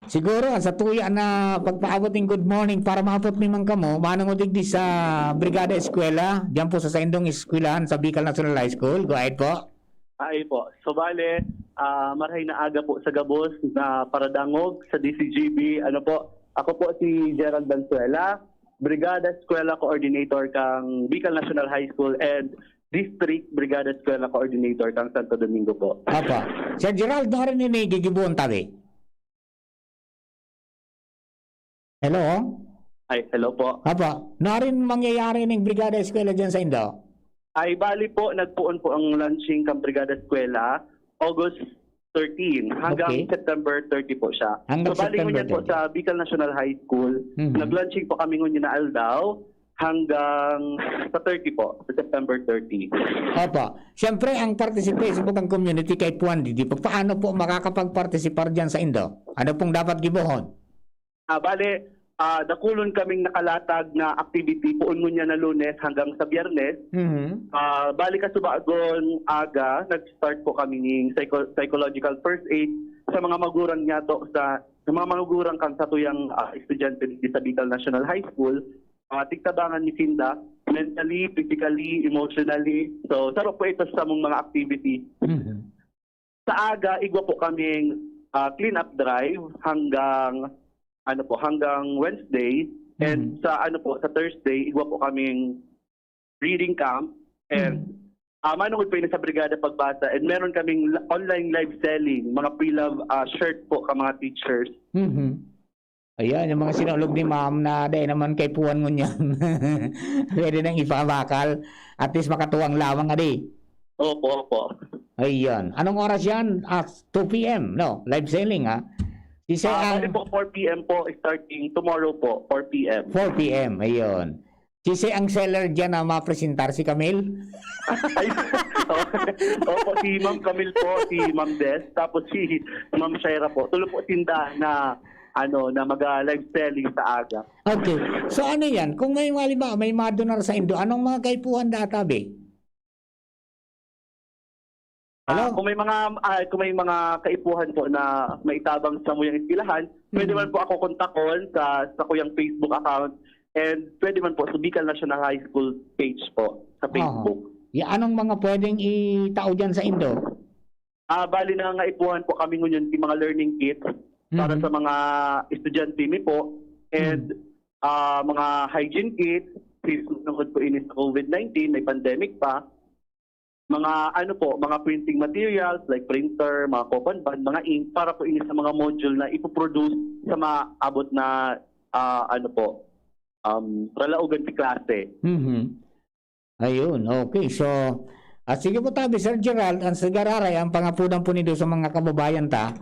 Speaker 4: siguro sa tuya na pagpaabot ng good morning para maabot ni man kamo, manang udigdi sa Brigada Eskwela. Diyan po sa Saindong Eskwelahan sa Bicol National High School. Go ahead po.
Speaker 15: Ay po. So bale, marahay na aga po sa Gabos na paradangog sa DCGB. Ano po? Ako po si Gerald Bansuela, Brigada Eskwela Coordinator kang Bicol National High School and District Brigada Eskwela Coordinator kang Santo Domingo po.
Speaker 4: Apa. Sir Gerald, na rin ini gigibuon tabi. Hello?
Speaker 15: Ay, hello po.
Speaker 4: Apa. Na rin mangyayari ng Brigada Eskwela dyan sa Indo?
Speaker 15: Ay, bali po, nagpuon po ang launching kang Brigada Eskwela August 13 hanggang September 30 po siya.
Speaker 4: Hanggang
Speaker 15: so bali
Speaker 4: September
Speaker 15: ngunyan po
Speaker 4: 30.
Speaker 15: sa Bicol National High School. Nag-launching po kami ngunyan na Aldao hanggang sa 30 po, sa September 30.
Speaker 4: Opo. Siyempre, ang participation po ng community kay Puan Didi, paano po makakapag-participar dyan sa Indo? Ano pong dapat gibuhon?
Speaker 15: Bale, dakulon kaming nakalatag na activity poon ngunyan na Lunes hanggang sa Biyernes. Bali kasubagon aga, nag-start po kami ng psychological first aid sa mga magurang niya to sa mga magurang kang satuyang estudyante sa Bicol National High School. Tigtabangan ni Sinda mentally, physically, emotionally. So, sarap po ito sa mga activity. Sa aga, igwa po kaming clean up drive hanggang Wednesday. And sa sa Thursday, igwa po kaming reading camp. And manungod po yun sa Brigada Pagbasa. And meron kaming online live selling, mga pre-love shirt po ka mga teachers.
Speaker 4: Ayan, yung mga sinulog ni ma'am na dahil naman kay Puan ngunyan. Pwede nang ipabakal. At least makatuwang lawang adi.
Speaker 15: Opo.
Speaker 4: Ayan. Anong oras yan? 2 p.m. No? Live selling, ha?
Speaker 15: Bali po 4 p.m. po starting tomorrow po, 4 p.m.
Speaker 4: 4 p.m. Ayun. Sisi ang seller dyan na mapresentar si Camille?
Speaker 15: Opo, si Ma'am Camille po, si Ma'am Des, tapos si Ma'am Shaira po. Tulo po tinda na mag-live selling sa aga.
Speaker 4: Okay. So ano yan? Kung may may madonar sa Indo, anong mga kaipuhan databe? Hello?
Speaker 15: Kung may mga kaipuhan po na maitabang sa muyang iskilahan, pwede man po ako kontakon sa kuyang Facebook account and pwede man po sa Bicol National High School page po sa Facebook.
Speaker 4: Anong mga pwedeng itao dyan sa Indo?
Speaker 15: Bali na nga ipuhan po kami ngunyan yung mga learning kits para sa mga estudyante mi po and mga hygiene kits since nungkod po inis sa COVID-19, may pandemic pa. Mga mga printing materials like printer, mga coupon band, mga ink para po inis sa mga module na ipoproduce sa maabot na ralaugan ti klase.
Speaker 4: Ayun, okay. So, sige po tabi, Sir Gerald, ang sagararay, ang pangapunan po nito sa mga kababayan ta,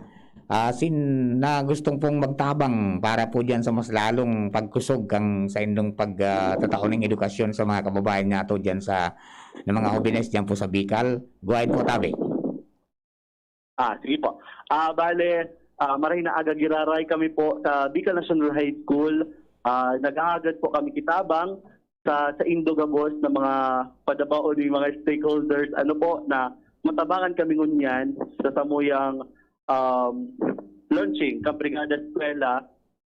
Speaker 4: na gustong pong magtabang para po dyan sa mas lalong pagkusog kang sa indong pagtatao ng edukasyon sa mga kababayan nato dyan sa ng mga hobines dyan po sa Bicol. Go ahead po tabi.
Speaker 15: Sige po. Bale, maray na aga giraray kami po sa Bicol National High School. Nag-aagad po kami kitabang sa Indo Gabos na mga padabao ni mga stakeholders na matabangan kami ngunyan sa samuyang launching kang Brigada Eskwela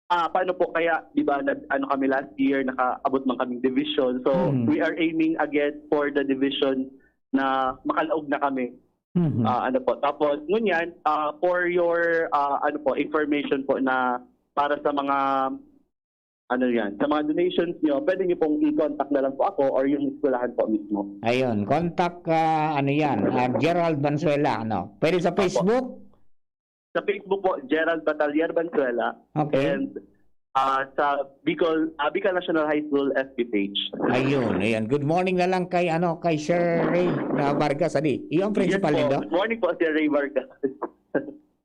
Speaker 15: paano po kaya, di ba, kami last year, nakaabot man kaming division. So, we are aiming again for the division na makalaog na kami. Tapos, ngunyan, for your, information po na para sa mga, sa mga donations nyo, pwede nyo pong i-contact na lang po ako or yung eskwelahan po mismo.
Speaker 4: Ayun, contact, Gerald Bansuela, Pwede sa Facebook?
Speaker 15: Sa Facebook po, Gerald Batalier Bansuela.
Speaker 4: Okay.
Speaker 15: And sa Bicol National High School FB page.
Speaker 4: Ayun. Good morning na lang kay Sir Ray Vargas, Yung principal
Speaker 15: Yes po.
Speaker 4: nito?
Speaker 15: Good morning po, Sir Ray Vargas.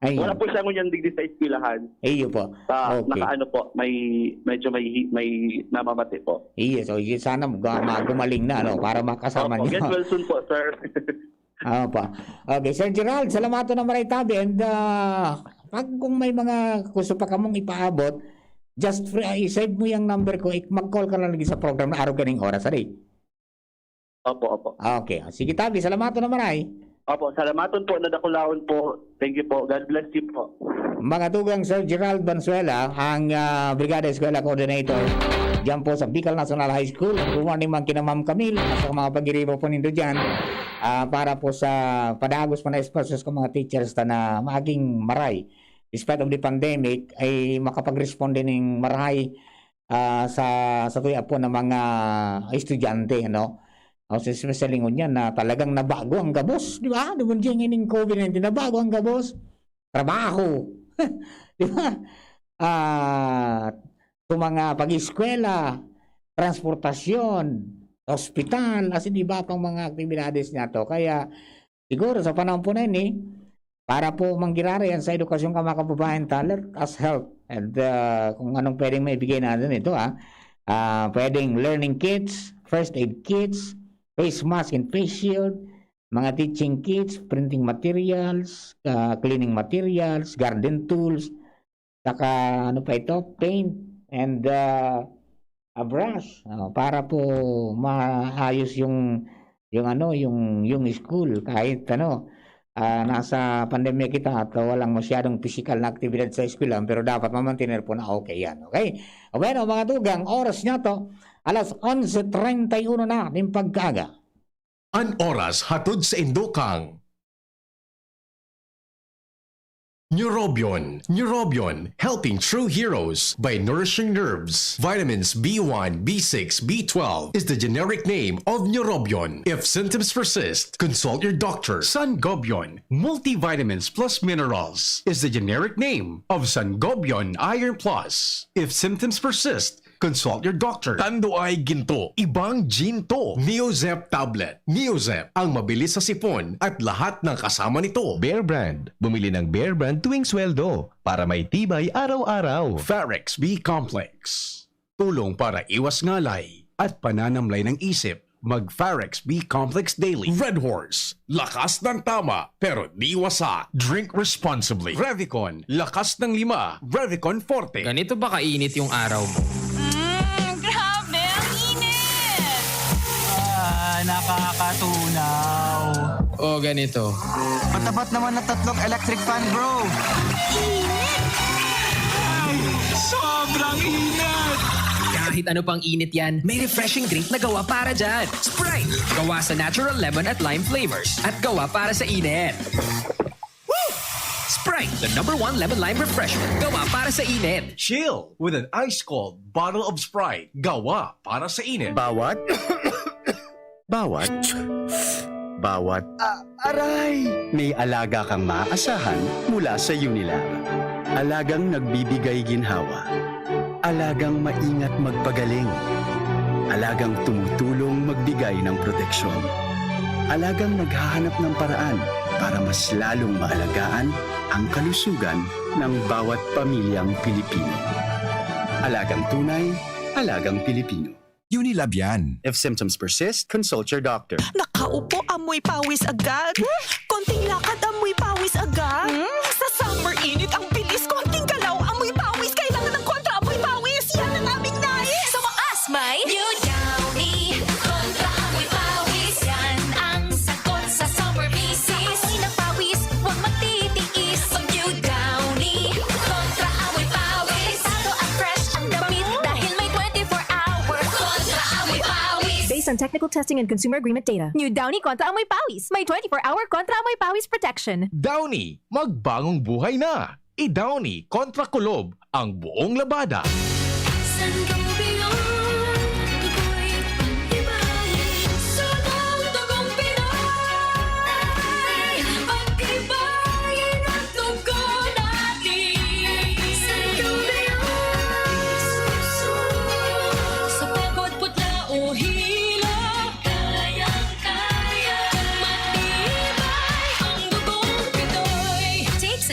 Speaker 4: Ayun.
Speaker 15: Wala po siya ngunyan digdi sa eskwelahan.
Speaker 4: Iyo po. Okay.
Speaker 15: Medyo may namamati po.
Speaker 4: Iyo, so sana gumaling na, para makasama
Speaker 15: Opo,
Speaker 4: niyo.
Speaker 15: get well soon po, sir.
Speaker 4: Opo. Okay, Sir Gerald, salamat na maray tabi. And kung may mga gusto pa kamong ipaabot, just i-save mo yung number ko, mag-call ka lang lagi sa program na araw ganing oras,
Speaker 15: Opo.
Speaker 4: Okay, sige tabi, salamat na maray.
Speaker 15: Opo, salamaton po, nadakulaon po. Thank you po. God bless you po.
Speaker 4: Mga tugang Sir Gerald Bansuela, ang Brigada Eskwela Coordinator dyan po sa Bicol National High School. Good morning man kina Ma'am Camille at sa mga pag-iribo po nindo dyan para po sa padagos pa na espasyon sa mga teachers na maging maray. Despite of the pandemic, ay makapag-responde ng maray sa tuya po ng mga estudyante, especially ngunyan na talagang nabago ang gabos, di ba? Di ba dyan yung COVID-19, nabago ang gabos. Trabaho. Di ba? Sa mga pag-eskwela, transportasyon, ospital, as in iba pang mga aktibidades niya to. Kaya siguro sa panahon po na yun, para po manggirari yan sa edukasyon ka mga kababayan, taler as help. And kung anong pwedeng maibigay natin ito, pwedeng learning kits, first aid kits, face mask and face shield, mga teaching kits, printing materials, cleaning materials, garden tools, saka paint and a brush para po maayos yung school kahit nasa pandemya kita at walang masyadong physical na aktibidad sa eskwela, pero dapat mamantinir po na okay yan. Okay? Bueno, mga tugang, oras niya to, alas 11:31 na ng pagkaga.
Speaker 16: An oras hatod sa Indokang. Neurobion, helping true heroes by nourishing nerves. Vitamins B1, B6, B12 is the generic name of Neurobion. If symptoms persist, consult your doctor. Sangobion, multivitamins plus minerals is the generic name of Sangobion Iron Plus. If symptoms persist, consult your doctor. Tando ay ginto, ibang ginto. Neozep tablet. Neozep, ang mabilis sa sipon at lahat ng kasama nito.
Speaker 7: Bear Brand. Bumili ng Bear Brand tuwing sweldo para may tibay araw-araw.
Speaker 16: Farex B Complex. Tulong para iwas ngalay at pananamlay ng isip. Mag-Farex B Complex Daily. Red Horse. Lakas ng tama, pero di wasa. Drink responsibly. Revicon. Lakas ng 5. Revicon Forte.
Speaker 18: Ganito ba kainit yung araw mo?
Speaker 11: Grabe, ang init!
Speaker 2: Nakakatunaw.
Speaker 18: O ganito.
Speaker 19: Matapat naman na 3 electric fan, bro.
Speaker 12: Sobrang init! Kahit ano pang init yan, may refreshing drink na gawa para dyan. Sprite! Gawa sa natural lemon at lime flavors at gawa para sa init. Woo! Sprite, the #1 lemon-lime refreshment. Gawa para sa init.
Speaker 16: Chill with an ice-cold bottle of Sprite. Gawa para sa init.
Speaker 19: Bawat? Aray! May alaga kang maaasahan mula sa Unilar. Alagang nagbibigay ginhawa. Alagang maingat magpagaling. Alagang tumutulong magbigay ng proteksyon. Alagang naghahanap ng paraan para mas lalong maalagaan ang kalusugan ng bawat pamilyang Pilipino. Alagang tunay, alagang Pilipino.
Speaker 7: Unilab yan.
Speaker 19: If symptoms persist, consult your doctor.
Speaker 11: Nakaupo, amoy pawis agad. Konting lakad, amoy pawis agad. Sa summer init, ang bilis. Konting galaw, amoy pawis. Kailangan ng kontra, amoy pawis. Yan ang aming nais. Sa wakas, may New Downy. Kontra, amoy pawis. Yan ang sagot sa summer misis. Amoy ng pawis, huwag magtitiis. Pag New Downy. Kontra, amoy pawis. Talo at based on technical testing and consumer agreement data. New Downy Contra Amoy Pawis. May 24-hour Contra Amoy Pawis protection.
Speaker 20: Downy, magbagong buhay na. I-Downy kontra kulob ang buong labada.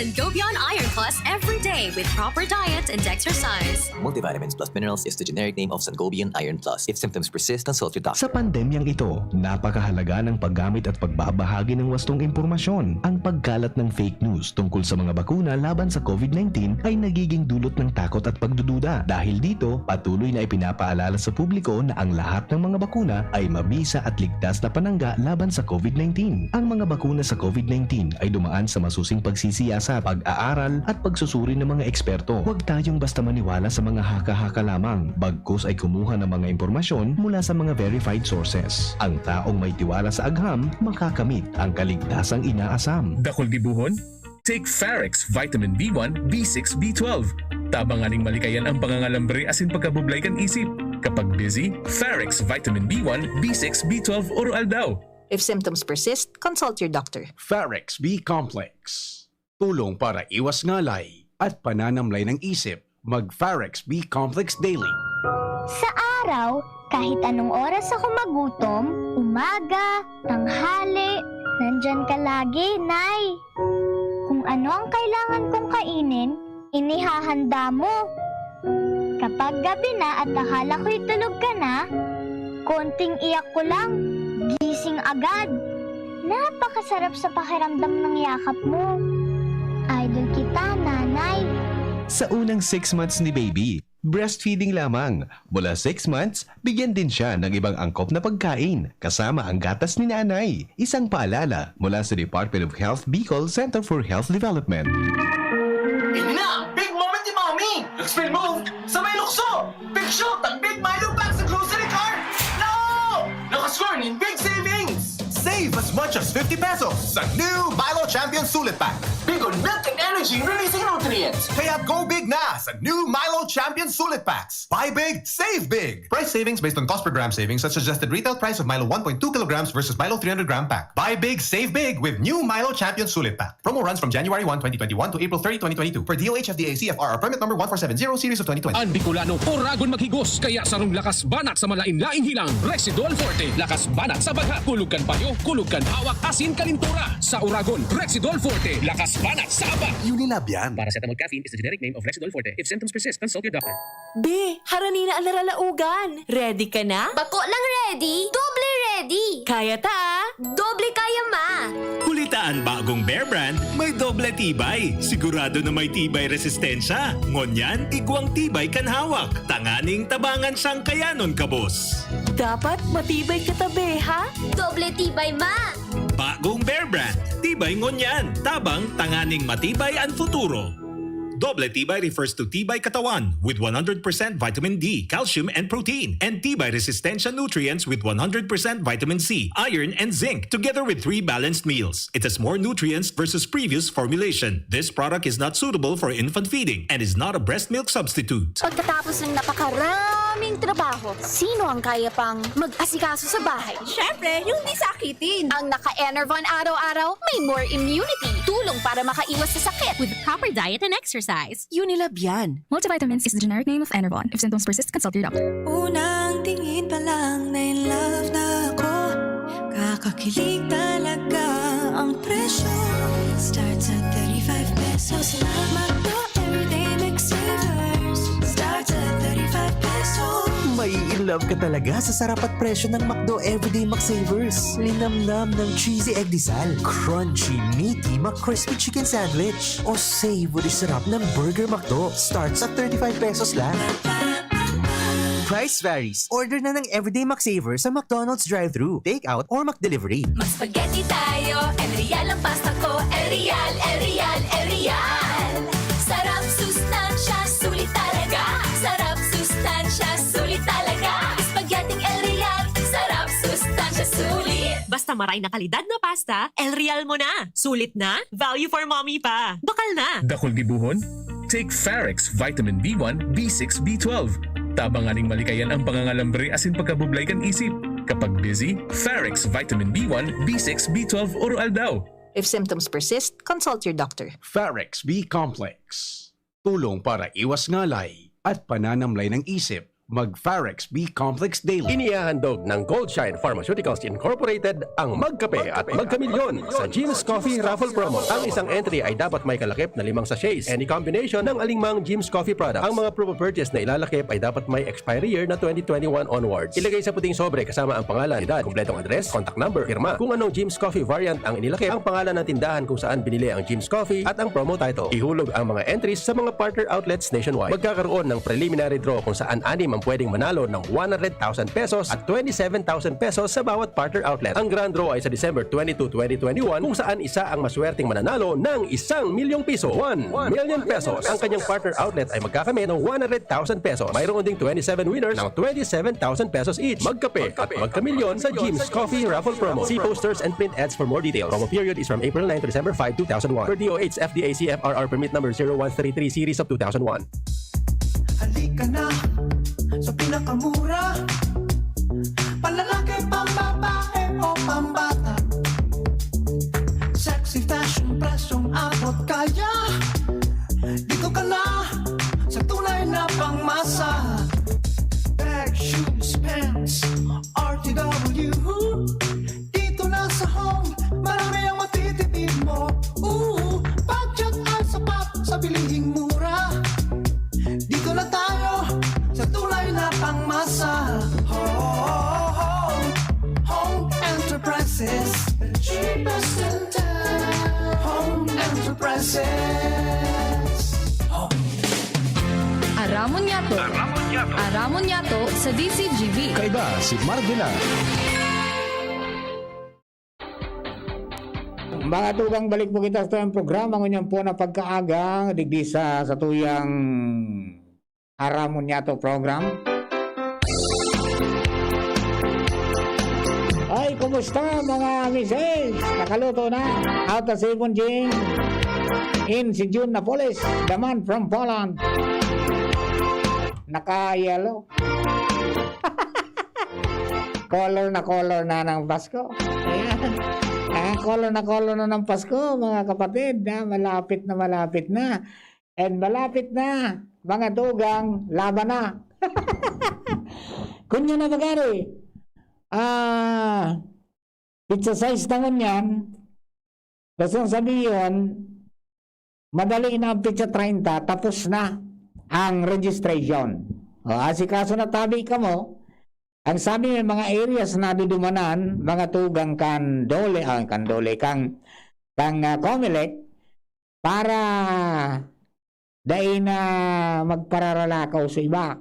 Speaker 21: Sangobion Iron Plus every day with proper diet and exercise.
Speaker 22: Multivitamins plus minerals is the generic name of Sangobion Iron Plus. If symptoms persist, consult your doctor.
Speaker 7: Sa pandemyang ito, napakahalaga ng paggamit at pagbabahagi ng wastong impormasyon. Ang pagkalat ng fake news tungkol sa mga bakuna laban sa COVID-19 ay nagiging dulot ng takot at pagdududa. Dahil dito, patuloy na ipinapaalala sa publiko na ang lahat ng mga bakuna ay mabisa at ligtas na panangga laban sa COVID-19. Ang mga bakuna sa COVID-19 ay dumaan sa masusing pagsisiyasa, pag-aaral at pagsusuri ng mga eksperto. Huwag tayong basta maniwala sa mga haka-haka lamang. Bagkus ay kumuha ng mga impormasyon mula sa mga verified sources. Ang taong may tiwala sa agham, makakamit ang kaligtasang inaasam.
Speaker 12: Dakol gibuhon? Take Farex Vitamin B1, B6, B12. Tabanganing malikayan ang pangangalambre asin pagkabublay kan isip. Kapag busy, Farex Vitamin B1, B6, B12 oral daw.
Speaker 6: If symptoms persist, consult your doctor.
Speaker 20: Farex B-Complex. Tulong para iwas ngalay at pananamlay ng isip. Mag-Farex B-Complex Daily.
Speaker 24: Sa araw, kahit anong oras ako magutom, umaga, tanghali, nandyan ka lagi, Nay. Kung ano ang kailangan kong kainin, inihahanda mo. Kapag gabi na at akala ko'y tulog ka na, konting iyak ko lang, gising agad. Napakasarap sa pakiramdam ng yakap mo. Idol kita, Nanay.
Speaker 7: Sa unang 6 months ni baby, breastfeeding lamang. Mula 6 months, bigyan din siya ng ibang angkop na pagkain, kasama ang gatas ni nanay. Isang paalala mula sa Department of Health Bicol Center for Health Development.
Speaker 25: Ini na! Big moment ni Mommy! Expel move! Sa may lukso! Big shot ang Big Milo pack sa grocery cart! No! Nakascore ni Big Savings!
Speaker 26: Save as much as 50 pesos sa new Milo Champion Sulit Pack.
Speaker 25: Big on milk and energy releasing nutrients.
Speaker 26: Kaya go big na sa new Milo Champion Sulit Packs. Buy big, save big. Price savings based on cost per gram savings at suggested retail price of Milo 1.2 kilograms versus Milo 300 gram pack. Buy big, save big with new Milo Champion Sulit Pack. Promo runs from January 1, 2021 to April 30, 2022 per DOH FDA CFR permit number 1470 series of 2020.
Speaker 12: Ang Bicolano, oragon maghigos, kaya sarong lakas banat sa malain-laing hilang. Rexidol Forte, lakas banat sa baga. Kulugkan payo, kulugkan hawak, asin kalintura. Sa Uragon, Rexidol Forte, lakas banat sa aba.
Speaker 26: Unilab yan.
Speaker 12: Paracetamol caffeine is the generic name of Rexidol Forte. If symptoms persist, consult your doctor.
Speaker 11: Be, harani na ang laralaugan. Ready ka na?
Speaker 24: Bako lang ready, doble ready.
Speaker 11: Kaya ta?
Speaker 24: Doble kaya ma.
Speaker 27: Kulitaan bagong Bear Brand, may doble tibay. Sigurado na may tibay resistensya. Ngonyan, igwang tibay kan hawak. Tanganing tabangan siyang kayanon kabos.
Speaker 11: Dapat matibay ka tabi, ha?
Speaker 24: Doble tibay ma.
Speaker 27: Bagong Bear Brand, tibay ngonyan. Tabang tanganing matibay ang futuro. Doble tibay refers to tibay katawan with 100% vitamin D, calcium, and protein, and tibay resistensya nutrients with 100% vitamin C, iron, and zinc, together with 3 balanced meals. It has more nutrients versus previous formulation. This product is not suitable for infant feeding and is not a breast milk substitute.
Speaker 24: Pagkatapos ng napakaraming trabaho, sino ang kaya pang mag-asikaso sa bahay?
Speaker 11: Syempre, yung di sakitin.
Speaker 24: Ang naka-Enervon araw-araw, may more immunity. Tulong para makaiwas sa sakit.
Speaker 21: With proper diet and exercise.
Speaker 11: Unilab yan.
Speaker 1: Multivitamins is the generic name of Enervon. If symptoms persist, consult your doctor.
Speaker 11: Unang tingin pa lang na in love na ako. Kakakilig talaga ang presyo. Starts at 35 pesos lang. Magdo everyday McSavers. Starts at 35 pesos.
Speaker 28: May in love ka talaga sa sarap at presyo ng McDo Everyday McSavers. Linamnam ng cheesy egg disal, crunchy, meaty McCrispy chicken sandwich, o savory sarap ng Burger McDo. Starts at 35 pesos lang. Price varies. Order na ng Everyday McSavers sa McDonald's drive-thru, take-out, or McDelivery.
Speaker 11: Mag-spaghetti tayo, Erial ang pasta ko. Erial, Erial, Erial. Sarap, sustansya, sulit talaga. Sarap, sustansya, sulit talaga. Spaghetti Erial, sarap, sa maray na kalidad na pasta, El Real mo na. Sulit na, value for mommy pa. Bakal na.
Speaker 12: Dakol gibuhon? Take Farex Vitamin B1, B6, B12. Tabanganing malikayan ang pangangalambre asin pagkabublay kan isip. Kapag busy, Farex Vitamin B1, B6, B12 oral daw.
Speaker 6: If symptoms persist, consult your doctor.
Speaker 20: Farex B Complex. Tulong para iwas ngalay at pananamlay ng isip. Mag-Farex B Complex Daily.
Speaker 3: Inihahandog ng Goldshine Pharmaceuticals Incorporated ang Magkape at Magkamilyon sa Jim's Coffee Raffle Promo. Ang isang entry ay dapat may kalakip na 5 sachets. Any combination ng alingmang Jim's Coffee product. Ang mga promo purchase na ilalakip ay dapat may expiry year na 2021 onwards. Ilagay sa puting sobre kasama ang pangalan, edad, kumpletong address, contact number, firma, kung anong Jim's Coffee variant ang inilakip, ang pangalan ng tindahan kung saan binili ang Jim's Coffee at ang promo title. Ihulog ang mga entries sa mga partner outlets nationwide. Magkakaroon ng preliminary draw kung saan 6 ang pwedeng manalo ng 100,000 pesos at 27,000 pesos sa bawat partner outlet. Ang grand draw ay sa December 22, 2021 kung saan isa ang maswerteng mananalo ng 1 milyong piso. 1 million pesos. Ang kanyang partner outlet ay magkakamit ng 100,000 pesos. Mayroon ding 27 winners ng 27,000 pesos each. Magkape at magkamilyon sa Jim's Coffee Raffle Promo. See posters and print ads for more details. Promo period is from April 9 to December 5, 2001. Per DOH FDA CFRR permit number 0133 series of 2001.
Speaker 25: Halika na sa pinakamura, panlalaki, pambabae o pambata. Sexy fashion, presyong abot kaya. Dito ka na sa tunay na pangmasa. Bag, shoes, pants, RTW. Dito na sa home, marami ang matitipid mo. Budget ay sapat sa bilihing mura. Dito na tayo sa tunay na pangmasa. Home Enterprises, the cheapest in town. Home Enterprises.
Speaker 1: Aramon Yato. Aramon Yato sa DCGB.
Speaker 7: Kaiba si Marvela.
Speaker 4: Mga tugang, balik po kita sa tuyang programa ngunyan po na pagkaaga digdi sa tuyang Aramon Yato program. Ay, kumusta mga misis? Nakaluto na. Out of Sabon Jing. In si June Napoles, the man from Poland. Naka-yellow. color na ng Pasko. Ayan. Color na ng Pasko, mga kapatid. Malapit na. And malapit na, mga tugang, laban na. Kunya na bagari. Pizza size tangon yan. Gusto sabihin, madali na ang pizza 30, tapos na ang registration. Asikaso na tabi ka mo. Ang sabi ng mga areas na dudumanan, mga tugang kang Comelec, para dahil na magpararalakaw sa iba.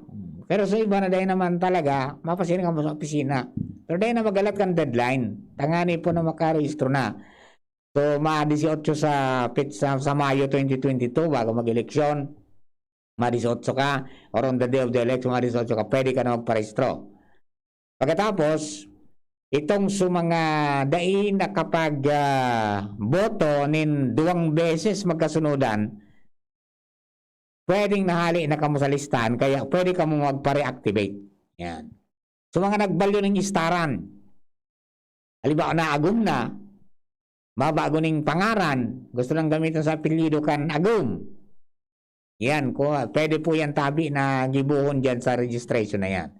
Speaker 4: Pero sa iba na dahil naman talaga, mapasin ka mo sa opisina. Pero dahil na magalat kang deadline, tangani po na makarehistro na. So, ma-18 sa Mayo 2022, bago mag-eleksyon, ma-18 ka, or on the day of the election, ma-18 ka, pwede ka na magparehistro. Pagkatapos, itong sa mga dahil na kapag boto nin 2 beses magkasunodan, pwedeng nahali na kamo sa listahan, kaya pwede ka mo magpa-reactivate. Yan. So mga nagbalyo ng istaran, halimbawa na agum na, mabago ng pangaran, gusto lang gamitin sa apelyido kan agum. Yan, pwede po yan tabi na gibuhon dyan sa registration na yan.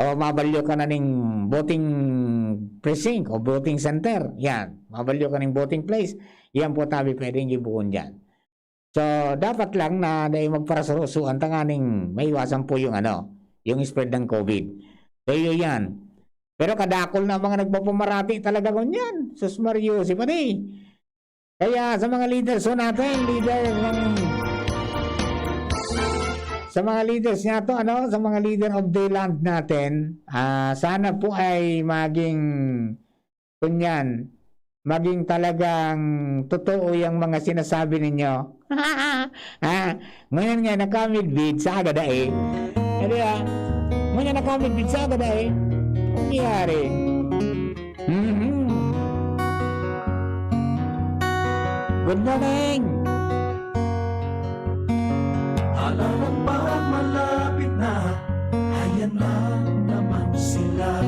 Speaker 4: O mabalyo ka na ng voting precinct o voting center, yan. Mabalyo ka ng voting place, yan po tabi pwedeng gibuhon dyan. So, dapat lang na dahil magparasurusuan tanganing maiwasan po yung spread ng COVID. So, yun yan. Pero kadakol na mga nagpapamarati talaga ko niyan. Sus Mario, si pati. Kaya sa mga leaders natin, sa mga leaders niya to, sa mga leader of the land natin, sana po ay maging talagang totoo yung mga sinasabi ninyo. Ngayon nga nakamidbid sa agadae. Ngayon nakamidbid sa agadae. Nangyari. Good morning!
Speaker 25: Alam pag malapit na, ayan lang naman sila.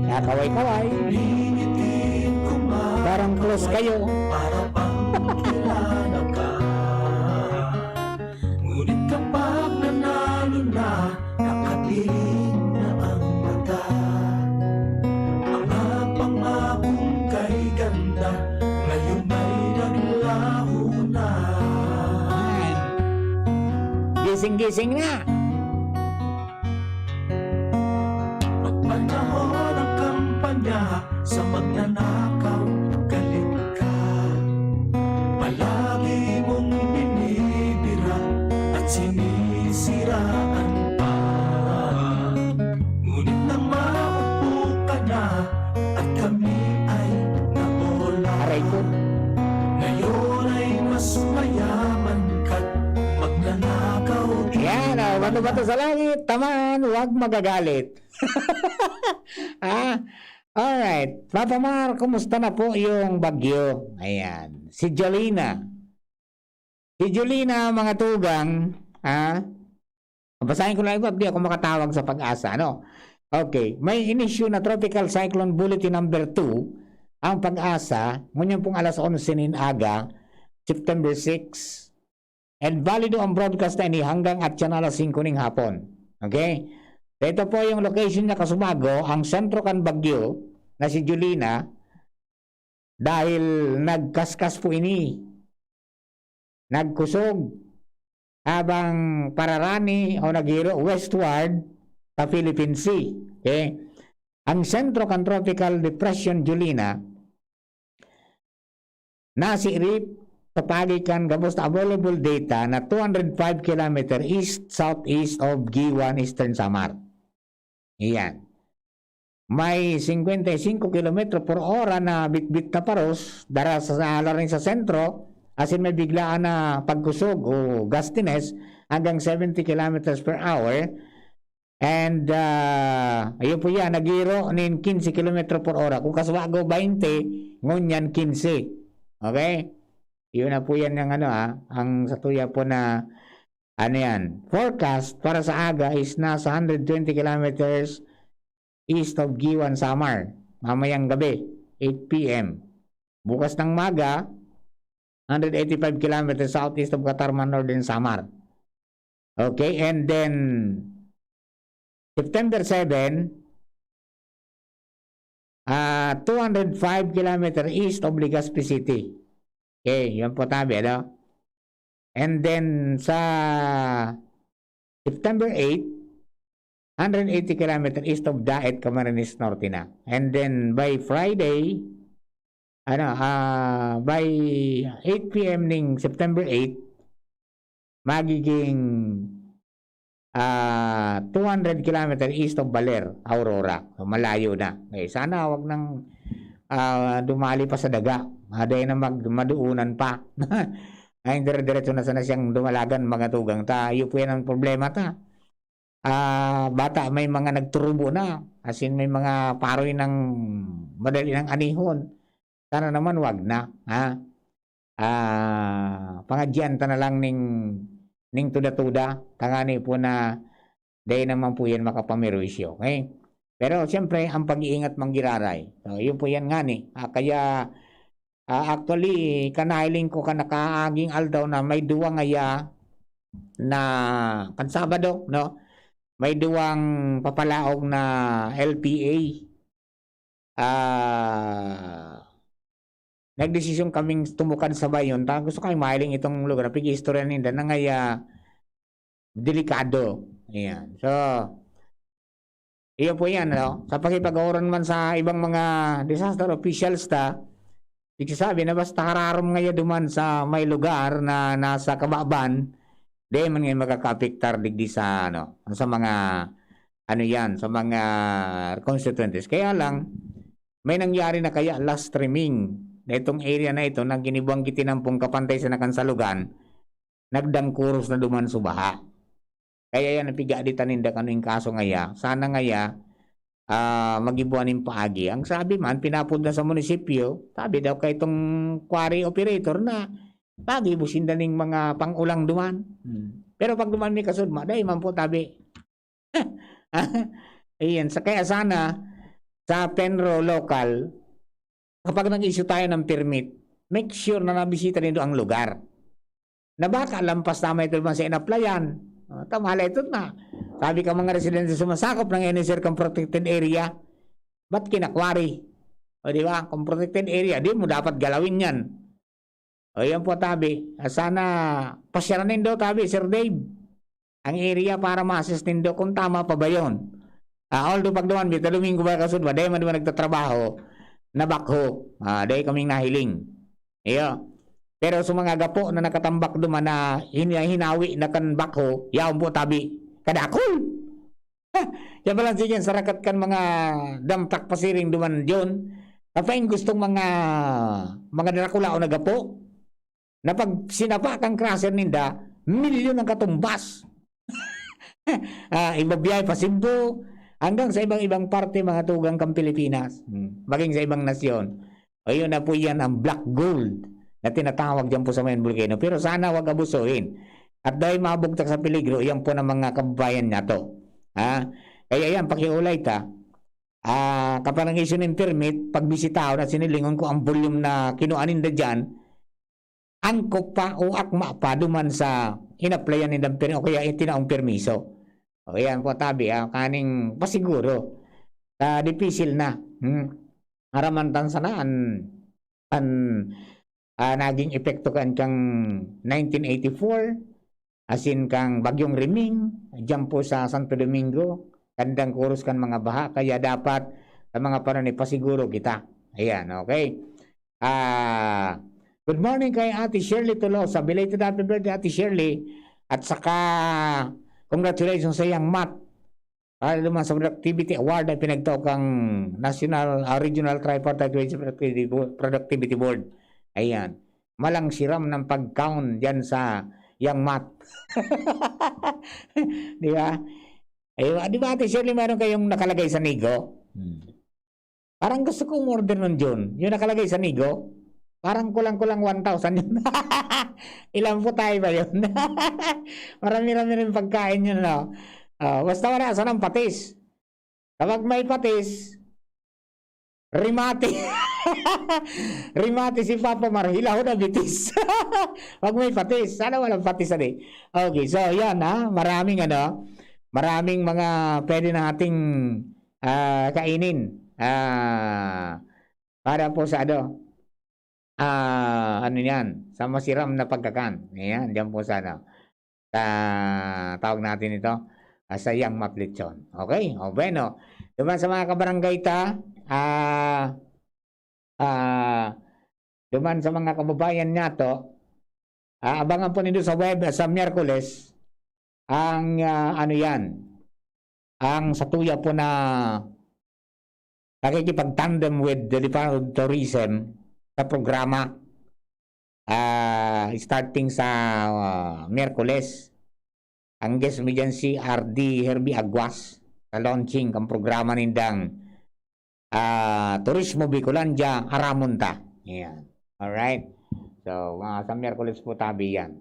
Speaker 4: Kaway-kaway.
Speaker 25: Ringitin ko
Speaker 4: Parang close kayo.
Speaker 25: para bang kilala ka. Ngunit kapag nanalo na, nakatiling na ang mata. Mga pangakong kay ganda, ngayon ay naglaho na.
Speaker 4: Gising-gising na.
Speaker 25: Pagpanahon ang kampanya sa magnanakaw, galit ka. Palagi mong binibira at sinisiraan pa. Ngunit nang maupo ka na at kami ay nabola. Ngayon ay mas mayaman ka't magnanakaw din.
Speaker 4: Yan, bato-bato sa langit. Taman, huwag magagalit. Alright. Papa Mar, kumusta na po yung bagyo? Ayan. Si Jolina. Si Jolina, mga tugang. Basahin ko lang ito at di ako makatawag sa Pag-asa. Ano? Okay. May in-issue na Tropical Cyclone Bulletin number 2 ang Pag-asa. Ngunyan pong alas 11 nin aga, September 6. And valido ang broadcast na ini hanggang at yan alas 5 ning hapon. Okay? So ito po yung location niya kasubago, ang sentro kan bagyo na si Jolina dahil nagkaskas po ini. Nagkusog habang pararani o naghiro westward sa Philippine Sea. Okay? Ang sentro kan Tropical Depression Jolina nasirip sa pagikan gabos na available data na 205 km east-southeast of Giwan, Eastern Samar. Iyan. May 55 km per hora na bitbit na paros dara sa rin sa sentro as in may biglaan na pagkusog o gustiness hanggang 70 km per hour. And ayun po yan, nagiro nin 15 km per hora. Kung kaswago 20, ngunyan 15. Okay? Yun na po yan ng ang satuya po na yan. Forecast para sa aga is nasa 120 kilometers east of Giwan, Samar. Mamayang gabi, 8 p.m. Bukas ng maga, 185 kilometers southeast of Katarman, Northern Samar. Okay, and then September 7, 205 kilometers east of Legazpi City. Okay, yun po tabi, ano? And then sa September 8, 180 km east of Daet, Camarines Norte na. And then by Friday, by 8 p.m. ning September 8, magiging 200 km east of Baler, Aurora. So, malayo na. Okay, sana wag nang dumali pa sa daga. Aday na maduunan pa. Ay, dire-diretso na sana siyang dumalagan mga tugang. Tayo po yan ang problema ta. Bata, may mga nagturubo na. As in, may mga paroy ng madali ng anihon. Sana naman wag na. Pangadyan ta na lang ning tuda-tuda. Tangani po na day naman po yan makapamirwisyo. Okay? Pero siyempre, ang pag-iingat manggiraray. So, yun po yan nga ni. Kaya, actually, kanahiling ko ka nakaaging aldaw na may duwang aya na kan Sabado, no? May duwang papalaog na LPA. Nagdesisyon kaming tumukan sa bayon. Gusto kami mahiling itong lugar. Pag-istorya ninda na ngaya delikado. Ayan. So, iyo po yan, no? Sa pakipag-auran man sa ibang mga disaster officials sabi na basta hararom ngayon duman sa may lugar na nasa kababan, di man ngayon magkakapiktar digdi sa sa mga sa mga constituencies. Kaya lang may nangyari na kaya last streaming na itong area na ito na ginibuang kitinampong kapantay sa nakansalugan, nagdangkuros na duman subaha. Kaya yan napiga di taninda kanuing kaso ngaya. Sana ngaya magibuanin paagi. Ang sabi man, pinapod na sa munisipyo, sabi daw kay itong quarry operator na Pagi busin daning mga pangulang duman. Pero pag duman may kasudma, dahil man po tabi. Ayan, sa kaya sana sa Penro local, kapag nag-issue tayo ng permit, make sure na nabisita nito ang lugar. Na baka lampas tama ito naman sa inaplayan. Tamala ito na. Sabi ka mga residente sumasakop ng NSR kung protected area, ba't kinakwari? O di ba? Kung protected area, di mo dapat galawin yan. O yan po tabi. Sana pasyaran nindo tabi, Sir Dave. Ang area para ma-assess nindo kung tama pa ba yun. Although pag duman, bita Domingo ba kasud ba, dahil man naman nagtatrabaho, na bakho. Dahil kaming nahiling. Iyo. Pero sa mga gapo na nakatambak duman na hinawi na kan bakho, yaon po tabi. Kadakol! Yan pala sige, sarakat kan mga damtak pasiring duman dyon. Kapain gustong mga Dracula o nagapo na pag sinapa kang crusher ninda, milyon ang katumbas. Ibabiyay pa Cebu hanggang sa ibang parte mga tugang kang Pilipinas. Maging sa ibang nasyon. Ayun na po yan ang black gold na tinatawag dyan po sa Mayon Volcano. Pero sana wag abusuhin. At dahil mabugtak sa peligro, yan po ng mga kababayan na to. Kaya yan, pakiulay ta. Kapag ang issue ng permit, pag bisitaw na sinilingon ko ang volume na kinuanin na dyan, angko pa o akma pa duman sa inaplayan nila permit o kaya itinaong permiso. O yan po tabi, kaning pasiguro. Dipisil na. Haramantan sana naging epekto kan kang 1984 asin kang bagyong Riming dyan po sa Santo Domingo. Kandang kurus kan mga baha, kaya dapat sa mga panani pasiguro kita. Ayan, okay. Good morning kay Ate Shirley Tolosa. Belated happy birthday, Ate Shirley. At saka, congratulations sa iyang mat. Para naman sa Productivity Award na pinagtaw kang National Regional Tripartite Productivity Board. Ayan. Malang siram ng pag-count dyan sa iyang mat. Di ba? Di ba Ate Shirley, meron kayong nakalagay sa Nigo? Parang gusto kong order nun June. Yung nakalagay sa Nigo, parang kulang-kulang 1,000 yun. Ilan po tayo ba yun? Marami-rami rin pagkain yun, no? Basta wala, saan ang patis? Kapag may patis, rimati. Rimati si Papa Marhilaw na bitis. Pag may patis, sana walang patis na Okay, so yan maraming mga pwede nating kainin para po sa ano yan, sa masiram na pagkakan. Ayan, diyan po sana tawag natin ito sa Yang Matlechon. Okay? O bueno, diba sa mga kabarangay duman sa mga kababayan niya to, abangan po nito sa web sa Miyerkules ang ang satuya po na nakikipag-tandem with the Department of Tourism sa programa starting sa Miyerkules. Ang guest mo dyan si RD Herbie Aguas sa launching ang programa nindang Turismo Bicolandia Aramonta. Yan. Alright. So, sa Miyerkules po tabi yan.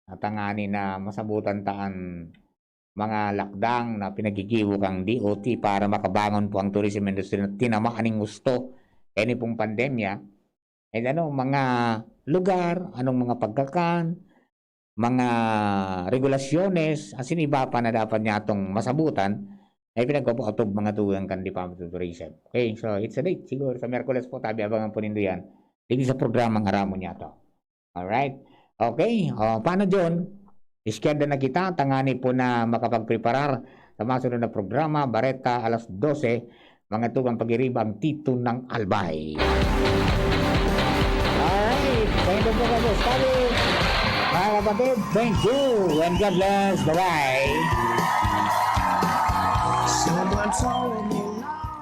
Speaker 4: Natangani na masabutan taan mga lakdang na pinagigiwo kang DOT para makabangon po ang tourism industry na tinamaan ng gusto kaya pong pandemya. And mga lugar, anong mga pagkakan, mga regulasyones, asin iba pa na dapat niya itong masabutan, ay pinagpapautog mga tugang kan Department of Tourism. Okay, so it's a date. Siguro sa Miyerkules po tabi, abangan po nindo yan. Hindi sa programang Aramon niya to. Alright? Okay, paano dyan? Iskeda na kita, tangani po na makapagpreparar sa masunod na programa, Bareta, alas 12, mga tugang pag-iribang Tito ng Albay. Alright, thank you po kayo. Sabi, mga kapatid, thank you, and God bless. Bye-bye.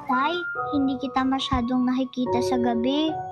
Speaker 24: Tay, hindi kita masyadong nakikita sa gabi.